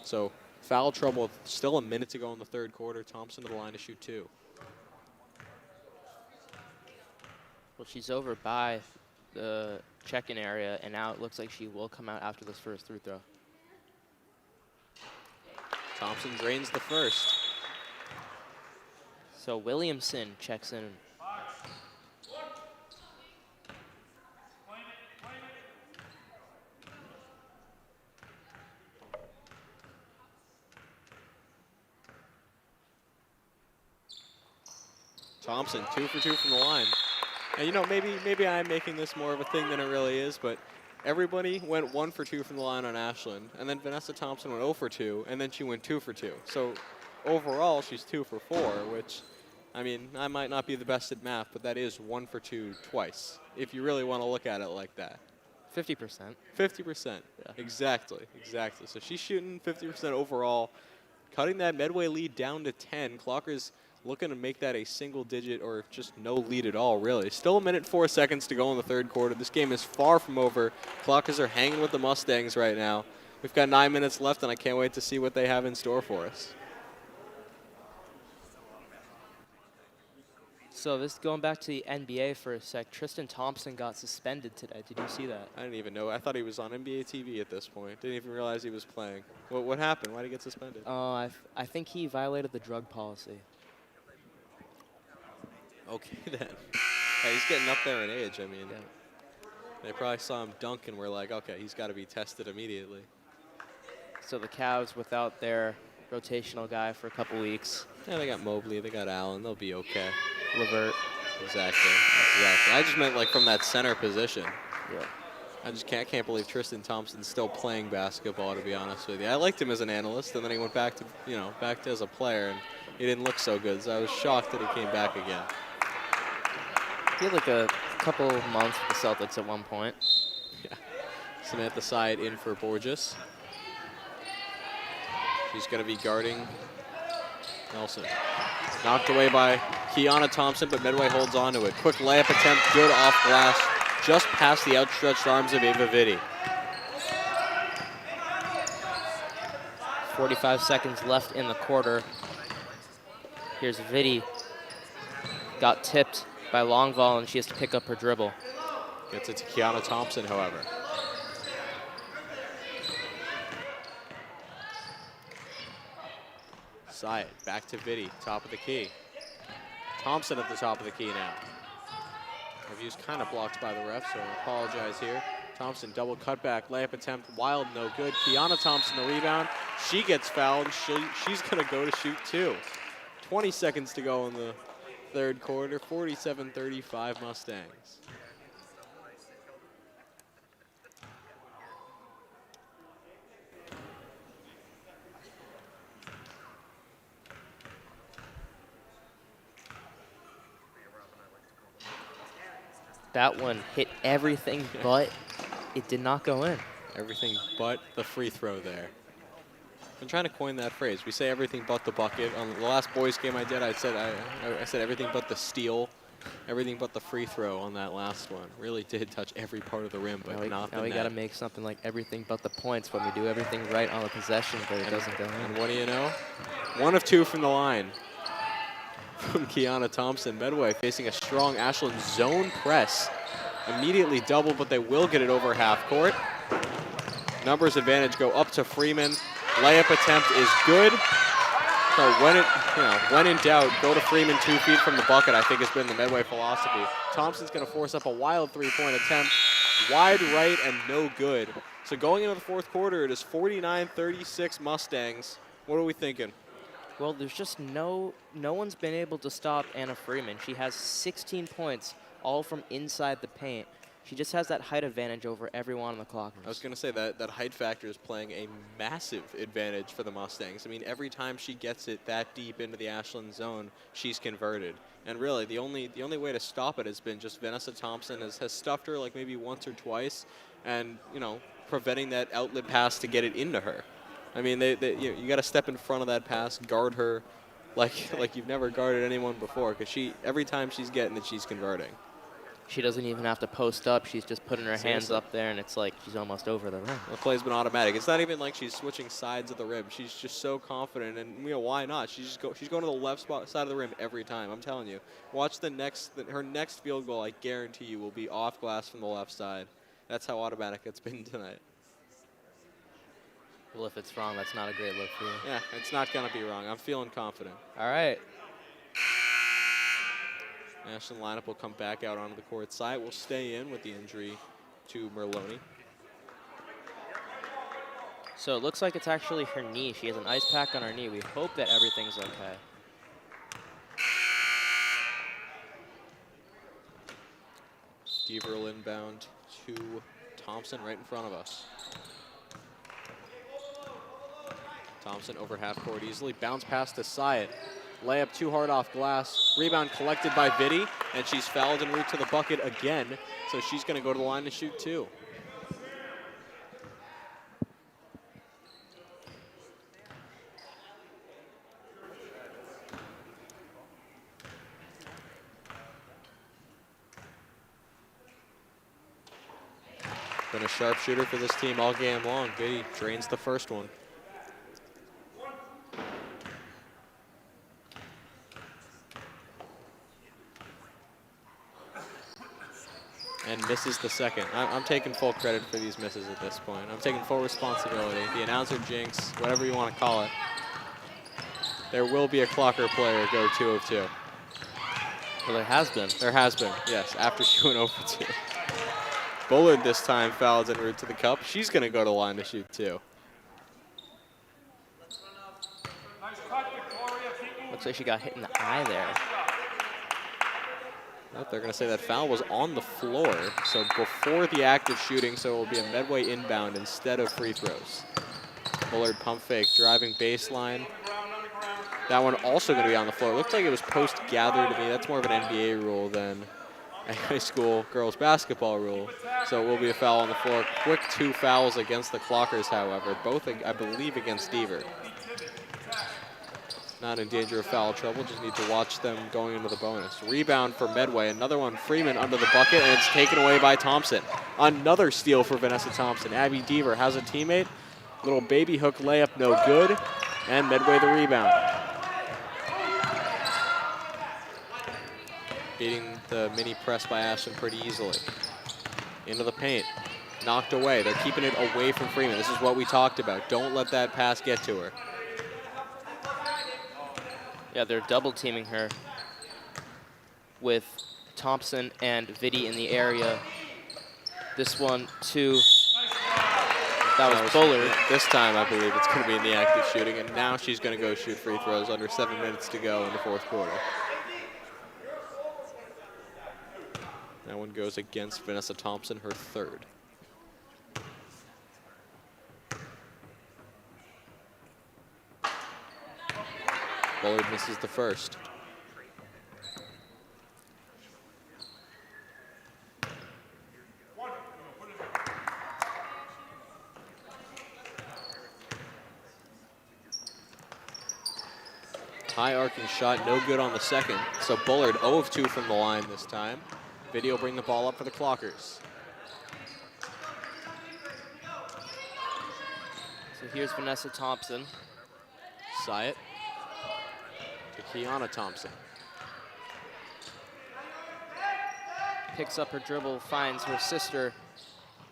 So foul trouble, still a minute to go in the third quarter. Thompson to the line to shoot 2. Well, she's over by the check-in area, and now it looks like she will come out after this first free throw. Thompson drains the first. So Williamson checks in. Thompson, 2 for 2 from the line. And maybe I'm making this more of a thing than it really is, but everybody went 1 for 2 from the line on Ashland, and then Vanessa Thompson went 0 for 2, and then she went 2 for 2. So overall, she's 2 for 4, which, I mean, I might not be the best at math, but that is 1 for 2 twice, if you really want to look at it like that. 50%. 50%. Yeah. Exactly. So she's shooting 50% overall, cutting that Medway lead down to 10. Clockers looking to make that a single digit or just no lead at all, really. Still 1 minute 4 seconds to go in the third quarter. This game is far from over. Clockers are hanging with the Mustangs right now. We've got 9 minutes left, and I can't wait to see what they have in store for us. So this going back to the NBA for a sec, Tristan Thompson got suspended today. Did you see that? I didn't even know. I thought he was on NBA TV at this point. Didn't even realize he was playing. What happened? Why did he get suspended? I think he violated the drug policy. Okay, then. Hey, he's getting up there in age. I mean, they probably saw him dunk and were like, okay, he's got to be tested immediately. So the Cavs without their rotational guy for a couple weeks. Yeah, they got Mobley, they got Allen. They'll be okay. Levert. Exactly. I just meant like from that center position. Yeah. I just can't believe Tristan Thompson's still playing basketball, to be honest with you. I liked him as an analyst, and then he went back to, back to as a player, and he didn't look so good. So I was shocked that he came back again. He had like a couple months with the Celtics at one point. Yeah. Samantha Side in for Borges. She's going to be guarding Nelson. Knocked away by Kiana Thompson, but Medway holds on to it. Quick layup attempt, good off glass, just past the outstretched arms of Ava Vitti. 45 seconds left in the quarter. Here's Vitti. Got tipped by Longval, and she has to pick up her dribble. Gets it to Kiana Thompson, however. Side, back to Vitti, top of the key. Thompson at the top of the key now. Her view's kind of blocked by the ref, so I apologize here. Thompson double cutback, layup attempt, wild, no good. Kiana Thompson the rebound. She gets fouled. She's going to go to shoot 2. 20 seconds to go in the third quarter, 47-35 Mustangs. That one hit everything, but it did not go in. Everything but the free throw there. I'm trying to coin that phrase. We say everything but the bucket. On the last boys game I did, I said everything but the steal, everything but the free throw on that last one. Really did touch every part of the rim, but not the net. Now we got to make something like everything but the points when we do everything right on the possession, but it doesn't go in. And what do you know? 1 of 2 from the line from Kiana Thompson. Medway facing a strong Ashland zone press. Immediately double, but they will get it over half court. Numbers advantage go up to Freeman. Layup attempt is good. So when in doubt, go to Freeman 2 feet from the bucket, I think has been the Medway philosophy. Thompson's going to force up a wild three-point attempt. Wide right and no good. So going into the fourth quarter, it is 49-36 Mustangs. What are we thinking? Well, there's just no one's been able to stop Anna Freeman. She has 16 points, all from inside the paint. She just has that height advantage over everyone on the Clockers. I was going to say that height factor is playing a massive advantage for the Mustangs. I mean, every time she gets it that deep into the Ashland zone, she's converted. And really, the only way to stop it has been just Vanessa Thompson has stuffed her like maybe once or twice, and preventing that outlet pass to get it into her. I mean, you got to step in front of that pass, guard her, like you've never guarded anyone before, because every time she's getting it, she's converting. She doesn't even have to post up. She's just putting her hands up there, and it's like she's almost over the rim. The play's been automatic. It's not even like she's switching sides of the rim. She's just so confident, and why not? She's going to the left side of the rim every time. I'm telling you. Watch her next field goal. I guarantee you will be off glass from the left side. That's how automatic it's been tonight. Well, if it's wrong, that's not a great look for you. Yeah, it's not going to be wrong. I'm feeling confident. All right. Ashland lineup will come back out onto the court side. Will stay in with the injury to Merloni. So it looks like it's actually her knee. She has an ice pack on her knee. We hope that everything's okay. Deaver will inbound to Thompson right in front of us. Thompson over half court easily. Bounce pass to Syed. Layup too hard off glass. Rebound collected by Vitti, and she's fouled en route to the bucket again. So she's going to go to the line to shoot two. Been a sharpshooter for this team all game long. Vitti drains the first one. And misses the second. I'm taking full credit for these misses at this point. I'm taking full responsibility. The announcer jinx, whatever you want to call it. There will be a Clocker player go 2 of 2. Well, there has been. There has been, yes, after she went 0 for 2. Bullard this time fouls en route to the cup. She's going to go to the line to shoot 2. Looks like she got hit in the eye there. Nope, they're going to say that foul was on the floor, so before the act of shooting, so it will be a Medway inbound instead of free throws. Bullard pump fake, driving baseline. That one also going to be on the floor. It looked like it was post-gather to me. That's more of an NBA rule than a high school girls basketball rule. So it will be a foul on the floor. Quick 2 fouls against the Clockers, however, both, I believe, against Deaver. Not in danger of foul trouble, just need to watch them going into the bonus. Rebound for Medway, another one, Freeman under the bucket, and it's taken away by Thompson. Another steal for Vanessa Thompson. Abby Deaver has a teammate. Little baby hook layup, no good, and Medway the rebound. Beating the mini press by Ashland pretty easily. Into the paint, knocked away. They're keeping it away from Freeman. This is what we talked about. Don't let that pass get to her. Yeah, they're double teaming her with Thompson and Vitti in the area. This one, too. That was Bullard. This time, I believe it's going to be in the act of shooting, and now she's going to go shoot free throws under 7 minutes to go in the fourth quarter. That one goes against Vanessa Thompson, her third. Bullard misses the first. High arcing shot, no good on the second. So Bullard 0 of 2 from the line this time. Vitti will bring the ball up for the Clockers. So here's Vanessa Thompson. Syed to Kiana Thompson. Picks up her dribble, finds her sister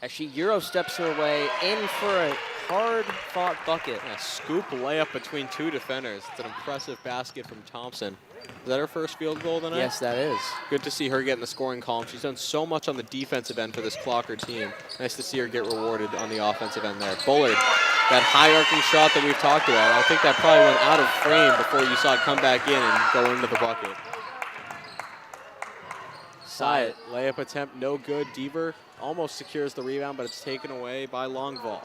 as she Euro steps her way in for a hard-fought bucket. A scoop layup between 2 defenders. It's an impressive basket from Thompson. Is that her first field goal tonight? Yes, that is. Good to see her get in the scoring column. She's done so much on the defensive end for this Clocker team. Nice to see her get rewarded on the offensive end there. Bullard, that high arcing shot that we've talked about. I think that probably went out of frame before you saw it come back in and go into the bucket. side. Layup attempt no good. Deaver almost secures the rebound, but it's taken away by Longval.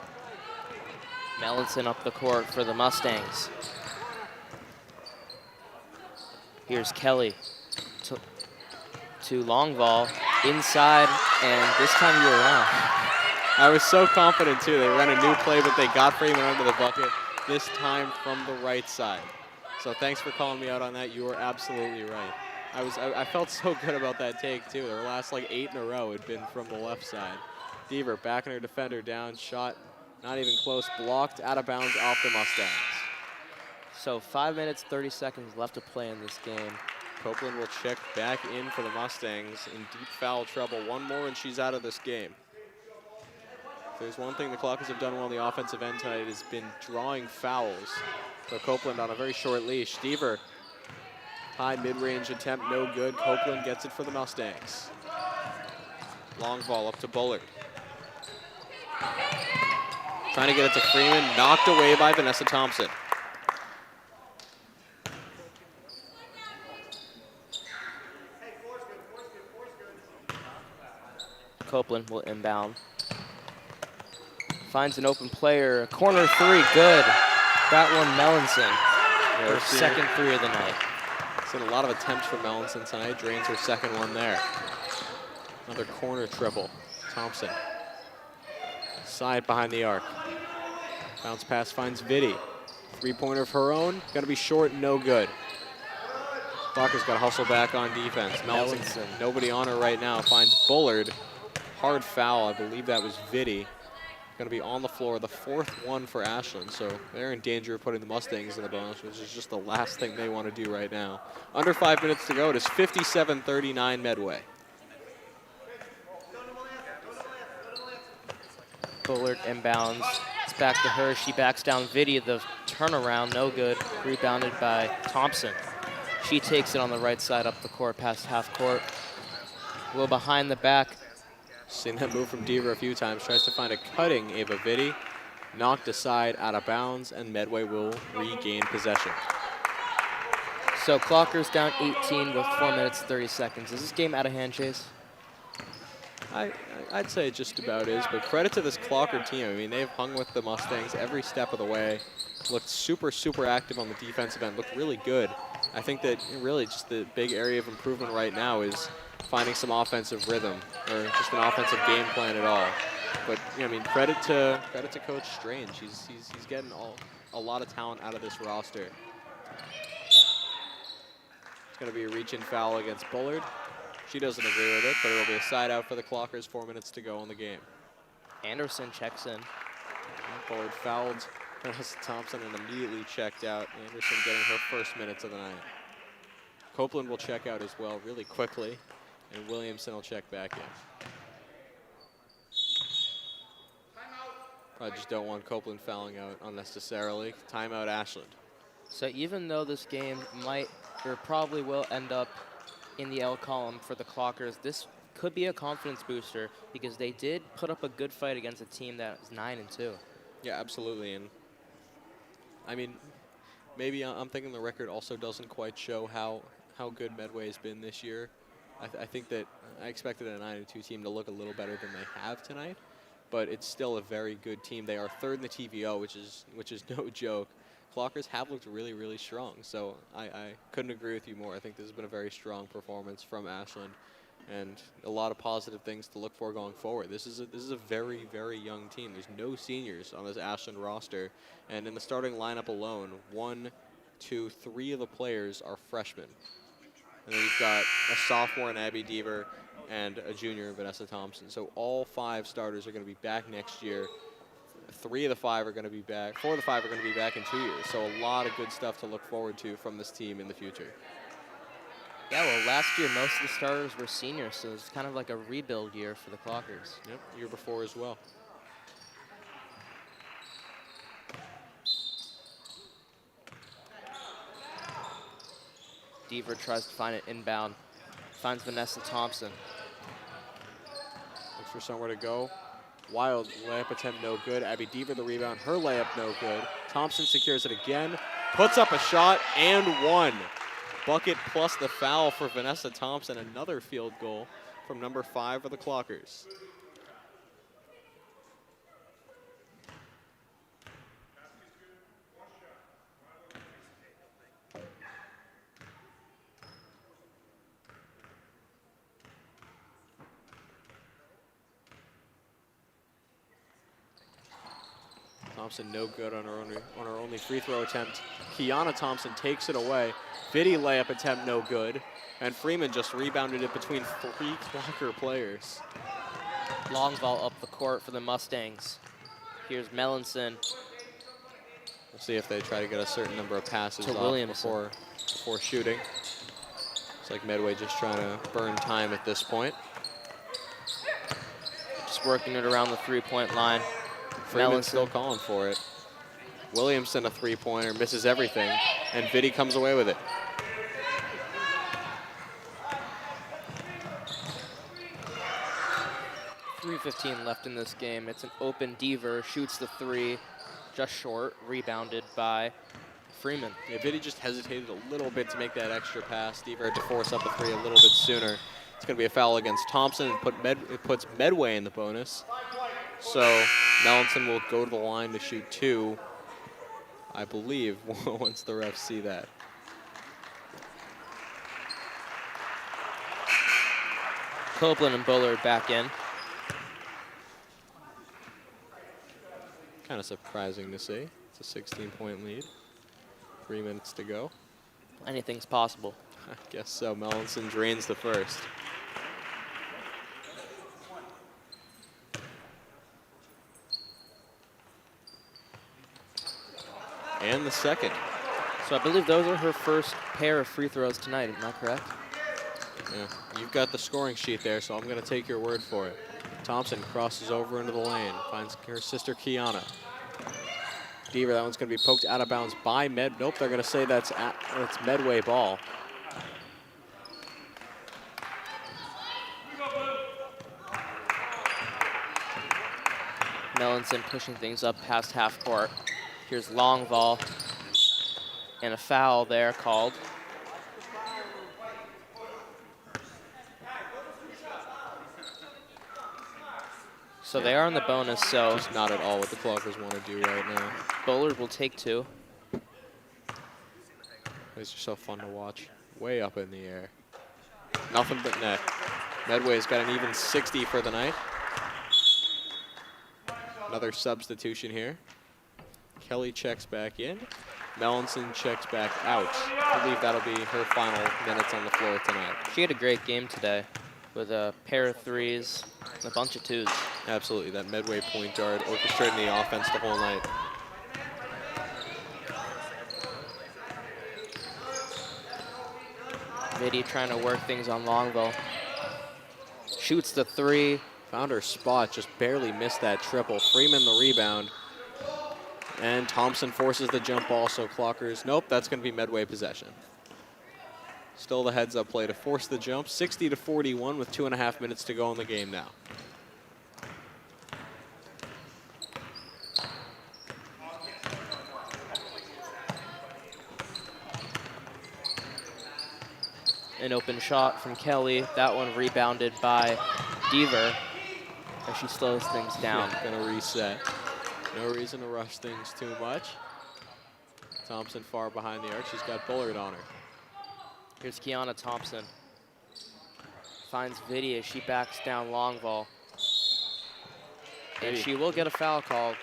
Mellinson up the court for the Mustangs. Here's Kelly to Longval, inside, and this time you're around. I was so confident too. They ran a new play, but they got Freeman under the bucket, this time from the right side. So thanks for calling me out on that. You were absolutely right. I felt so good about that take too. Their last like 8 in a row had been from the left side. Deaver backing her defender down, shot not even close, blocked out of bounds off the Mustangs. So 5 minutes, 30 seconds left to play in this game. Copeland will check back in for the Mustangs in deep foul trouble. One more and she's out of this game. If there's one thing the Clockers have done well on the offensive end tonight, it has been drawing fouls. So Copeland on a very short leash. Deaver, high mid-range attempt, no good. Copeland gets it for the Mustangs. Long ball up to Bullard. Trying to get it to Freeman, knocked away by Vanessa Thompson. Copeland will inbound. Finds an open player, corner 3, good. That one, Mellinson, her second 3 of the night. Seen a lot of attempts for Mellinson tonight, drains her second one there. Another corner triple, Thompson. Side behind the arc. Bounce pass finds Vitti. 3-pointer of her own, gonna be short, no good. Clocker's got to hustle back on defense. Mellinson, nobody on her right now, finds Bullard. Hard foul, I believe that was Vitti. Going to be on the floor, the 4th one for Ashland, so they're in danger of putting the Mustangs in the bonus, which is just the last thing they want to do right now. Under 5 minutes to go, it is 57-39 Medway. Bullard inbounds, it's back to her, she backs down Vitti, the turnaround, no good, rebounded by Thompson. She takes it on the right side up the court, past half court. A little behind the back. Seen that move from Deaver a few times. Tries to find a cutting Ava Vitti. Knocked aside, out of bounds, and Medway will regain possession. So Clockers down 18 with 4 minutes, 30 seconds. Is this game out of hand, Chase? I'd say it just about is, but credit to this Clocker team. I mean, they've hung with the Mustangs every step of the way. Looked super, super active on the defensive end. Looked really good. I think that really just the big area of improvement right now is finding some offensive rhythm, or just an offensive game plan at all. But you know, I mean, credit to Coach Strange. He's getting a lot of talent out of this roster. It's going to be a reach-in foul against Bullard. She doesn't agree with it, but it'll be a side out for the Clockers. 4 minutes to go in the game. Anderson checks in. Bullard fouled Vanessa Thompson and immediately checked out. Anderson getting her first minutes of the night. Copeland will check out as well really quickly, and Williamson will check back in. I just don't want Copeland fouling out unnecessarily. Timeout Ashland. So even though this game might, or probably will end up in the L column for the Clockers, this could be a confidence booster because they did put up a good fight against a team that is 9-2. Yeah, absolutely. And I mean, maybe I'm thinking the record also doesn't quite show how good Medway has been this year. I think that I expected a 9-2 team to look a little better than they have tonight, but it's still a very good team. They are third in the TVO, which is no joke. Clockers have looked really, really strong, so I couldn't agree with you more. I think this has been a very strong performance from Ashland, and a lot of positive things to look for going forward. This is a very, very young team. There's no seniors on this Ashland roster, and in the starting lineup alone, 1, 2, 3 of the players are freshmen. And then you've got a sophomore in Abby Deaver and a junior in Vanessa Thompson. So all 5 starters are going to be back next year. 3 of the 5 are going to be back. 4 of the 5 are going to be back in 2 years. So a lot of good stuff to look forward to from this team in the future. Yeah, well, last year most of the starters were seniors, so it's kind of like a rebuild year for the Clockers. Yep, year before as well. Deaver tries to find it inbound, finds Vanessa Thompson. Looks for somewhere to go. Wild layup attempt, no good. Abby Deaver the rebound, her layup no good. Thompson secures it again, puts up a shot and one. Bucket plus the foul for Vanessa Thompson, another field goal. from number 5 for the Clockers. Thompson no good on her only free throw attempt. Kiana Thompson takes it away. Vitti layup attempt no good. And Freeman just rebounded it between 3 Clocker players. Long ball up the court for the Mustangs. Here's Melanson. We'll see if they try to get a certain number of passes To off Williamson. before shooting. It's like Medway just trying to burn time at this point. Just working it around the three-point line. Freeman's Melanson. still calling for it. Williamson a three-pointer, misses everything, and Vitti comes away with it. .3:15 left in this game. It's an open Deaver, shoots the three, just short, rebounded by Freeman. Yeah, Vitti just hesitated a little bit to make that extra pass. Deaver had to force up a three a little bit sooner. It's going to be a foul against Thompson. It puts Medway in the bonus. So Melanson will go to the line to shoot 2, I believe, once the refs see that. Copeland and Bullard back in. Kind of surprising to see. It's a 16-point lead. 3 minutes to go. Anything's possible. I guess so. Melanson drains the first. And the second. So I believe those are her first pair of free throws tonight, am I correct? Yeah, you've got the scoring sheet there, so I'm going to take your word for it. Thompson crosses over into the lane, finds her sister Kiana. Deaver, that one's going to be poked out of bounds by Nope, they're going to say that's Medway ball. Melanson pushing things up past half court. Here's Longval, and a foul there called. So they are in the bonus, so Just not at all what the Clockers want to do right now. Bullard will take 2. These are so fun to watch. Way up in the air. Nothing but net. Medway's got an even 60 for the night. Another substitution here. Kelly checks back in. Melanson checks back out. I believe that'll be her final minutes on the floor tonight. She had a great game today with a pair of threes and a bunch of 2s. Absolutely, that Medway point guard orchestrating the offense the whole night. Vitti trying to work things on Longval. Shoots the 3. Found her spot, just barely missed that triple. Freeman the rebound. And Thompson forces the jump ball, so Clockers, nope, that's going to be Medway possession. Still the heads-up play to force the jump. 60-41 with 2.5 minutes to go in the game now. An open shot from Kelly. That one rebounded by Deaver as she slows things down. Yeah, gonna reset. No reason to rush things too much. Thompson far behind the arc. She's got Bullard on her. Here's Kiana Thompson. Finds Vitti as she backs down Longval. And Vitti. she will get a foul called.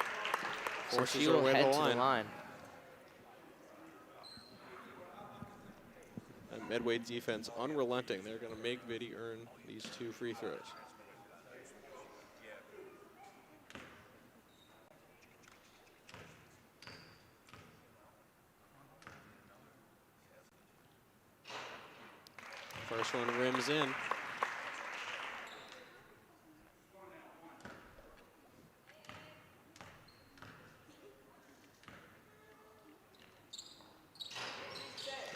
So Forces she her will way to head the to the line. line. And Medway defense unrelenting. They're gonna make Vitti earn these 2 free throws. First one rims in.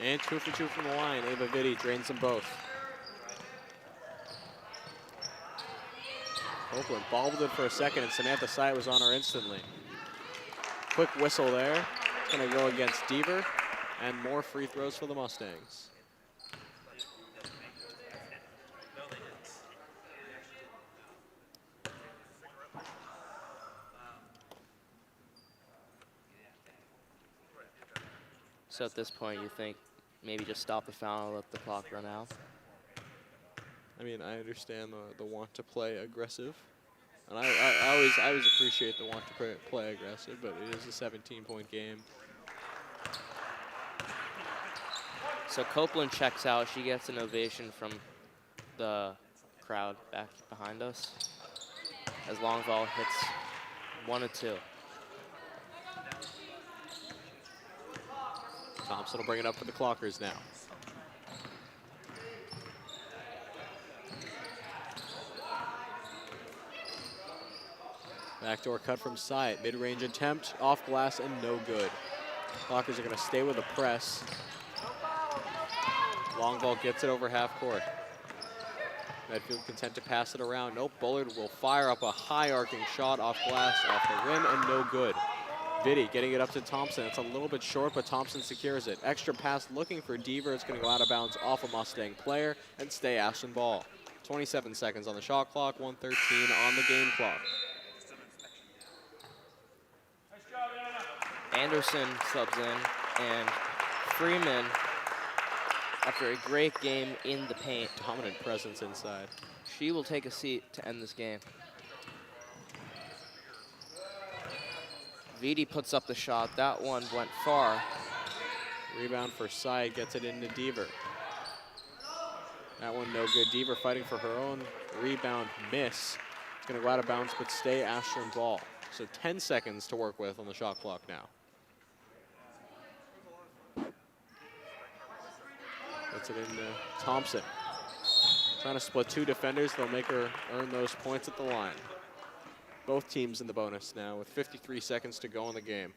And 2 for 2 from the line. Ava Vitti drains them both. Copeland bobbled it for a second, and Samantha Sy was on her instantly. Quick whistle there. Gonna go against Deaver, and more free throws for the Mustangs. So at this point, you think maybe just stop the foul and let the clock run out? I mean, I understand the want to play aggressive. And I always appreciate the want to play aggressive, but it is a 17-point game. So Copeland checks out. She gets an ovation from the crowd back behind us as Longval hits 1 and 2. Thompson will bring it up for the Clockers now. Backdoor cut from side. Mid-range attempt, off glass, and no good. Clockers are going to stay with the press. Long ball gets it over half court. Medfield content to pass it around. Nope, Bullard will fire up a high arcing shot off glass, off the rim, and no good. Vitti getting it up to Thompson. It's a little bit short, but Thompson secures it. Extra pass looking for Deaver. It's going to go out of bounds off a Mustang player and stay Ashland ball. 27 seconds on the shot clock, 1:13 on the game clock. Anderson subs in, and Freeman, after a great game in the paint, Dominant presence inside. she will take a seat to end this game. Vitti puts up the shot. That one went far. Rebound for side, gets it into Deaver. That one no good. Deaver fighting for her own rebound miss. It's going to go out of bounds, but stay Ashland ball. So 10 seconds to work with on the shot clock now. Gets it into Thompson. Trying to split 2 defenders. They'll make her earn those points at the line. Both teams in the bonus now with 53 seconds to go in the game.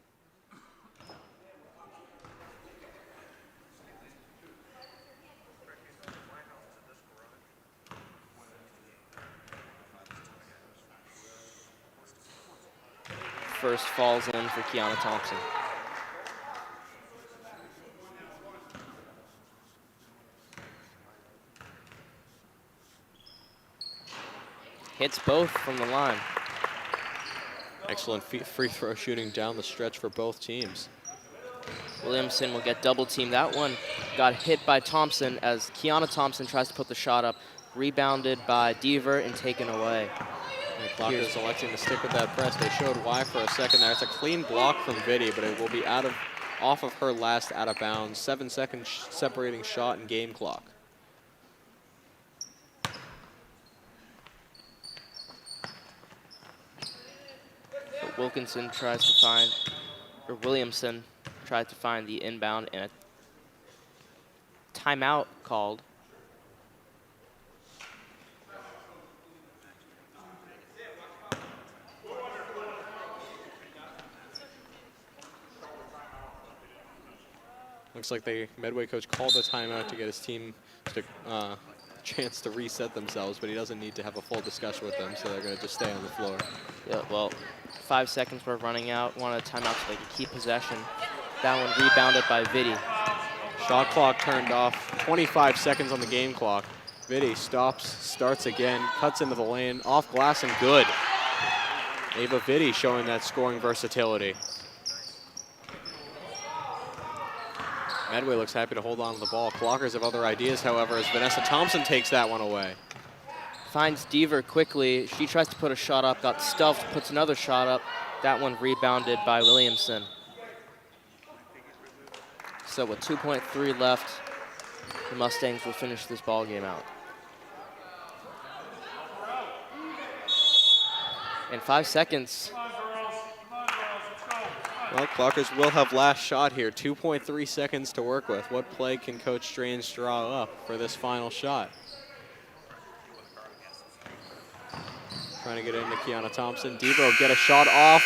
First falls in for Kiana Thompson. Hits both from the line. Excellent free throw shooting down the stretch for both teams. Williamson will get double teamed. That one got hit by Thompson as Kiana Thompson tries to put the shot up. Rebounded by Deaver and taken away. The Clockers electing to stick with that press. They showed why for a second there. It's a clean block from Vitti, but it will be off of her last out of bounds. 7-second separating shot and game clock. But Williamson tried to find the inbound and a timeout called. Looks like the Medway coach called a timeout to get his team a chance to reset themselves, but he doesn't need to have a full discussion with them, so they're going to just stay on the floor. Yeah, well, 5 seconds were running out. Wanted a timeout so they could keep possession. That one rebounded by Vitti. Shot clock turned off. 25 seconds on the game clock. Vitti stops, starts again, cuts into the lane, off glass and good. Ava Vitti showing that scoring versatility. Medway looks happy to hold on to the ball. Clockers have other ideas, however, as Vanessa Thompson takes that one away. Finds Deaver quickly. She tries to put a shot up, got stuffed, puts another shot up. That one rebounded by Williamson. So with 2.3 left, the Mustangs will finish this ball game out. In 5 seconds. Well, Clockers will have last shot here. 2.3 seconds to work with. What play can Coach Strange draw up for this final shot? Trying to get into Kiana Thompson. Devo get a shot off,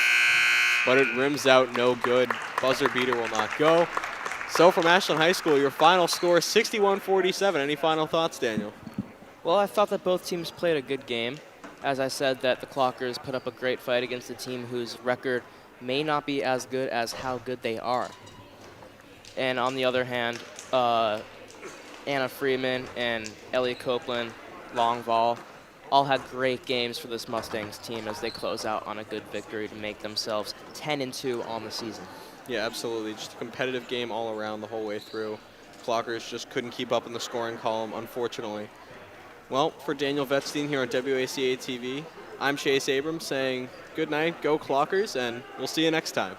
but it rims out, no good. Buzzer beater will not go. So from Ashland High School, your final score, 61-47. Any final thoughts, Daniel? Well, I thought that both teams played a good game. As I said, that the Clockers put up a great fight against a team whose record may not be as good as how good they are. And on the other hand, Anna Freeman and Ellie Copeland, Longval, all had great games for this Mustangs team as they close out on a good victory to make themselves 10-2 on the season. Yeah, absolutely. Just a competitive game all around the whole way through. Clockers just couldn't keep up in the scoring column, unfortunately. Well, for Daniel Vetstein here on WACA-TV, I'm Chase Abrams saying good night, go Clockers, and we'll see you next time.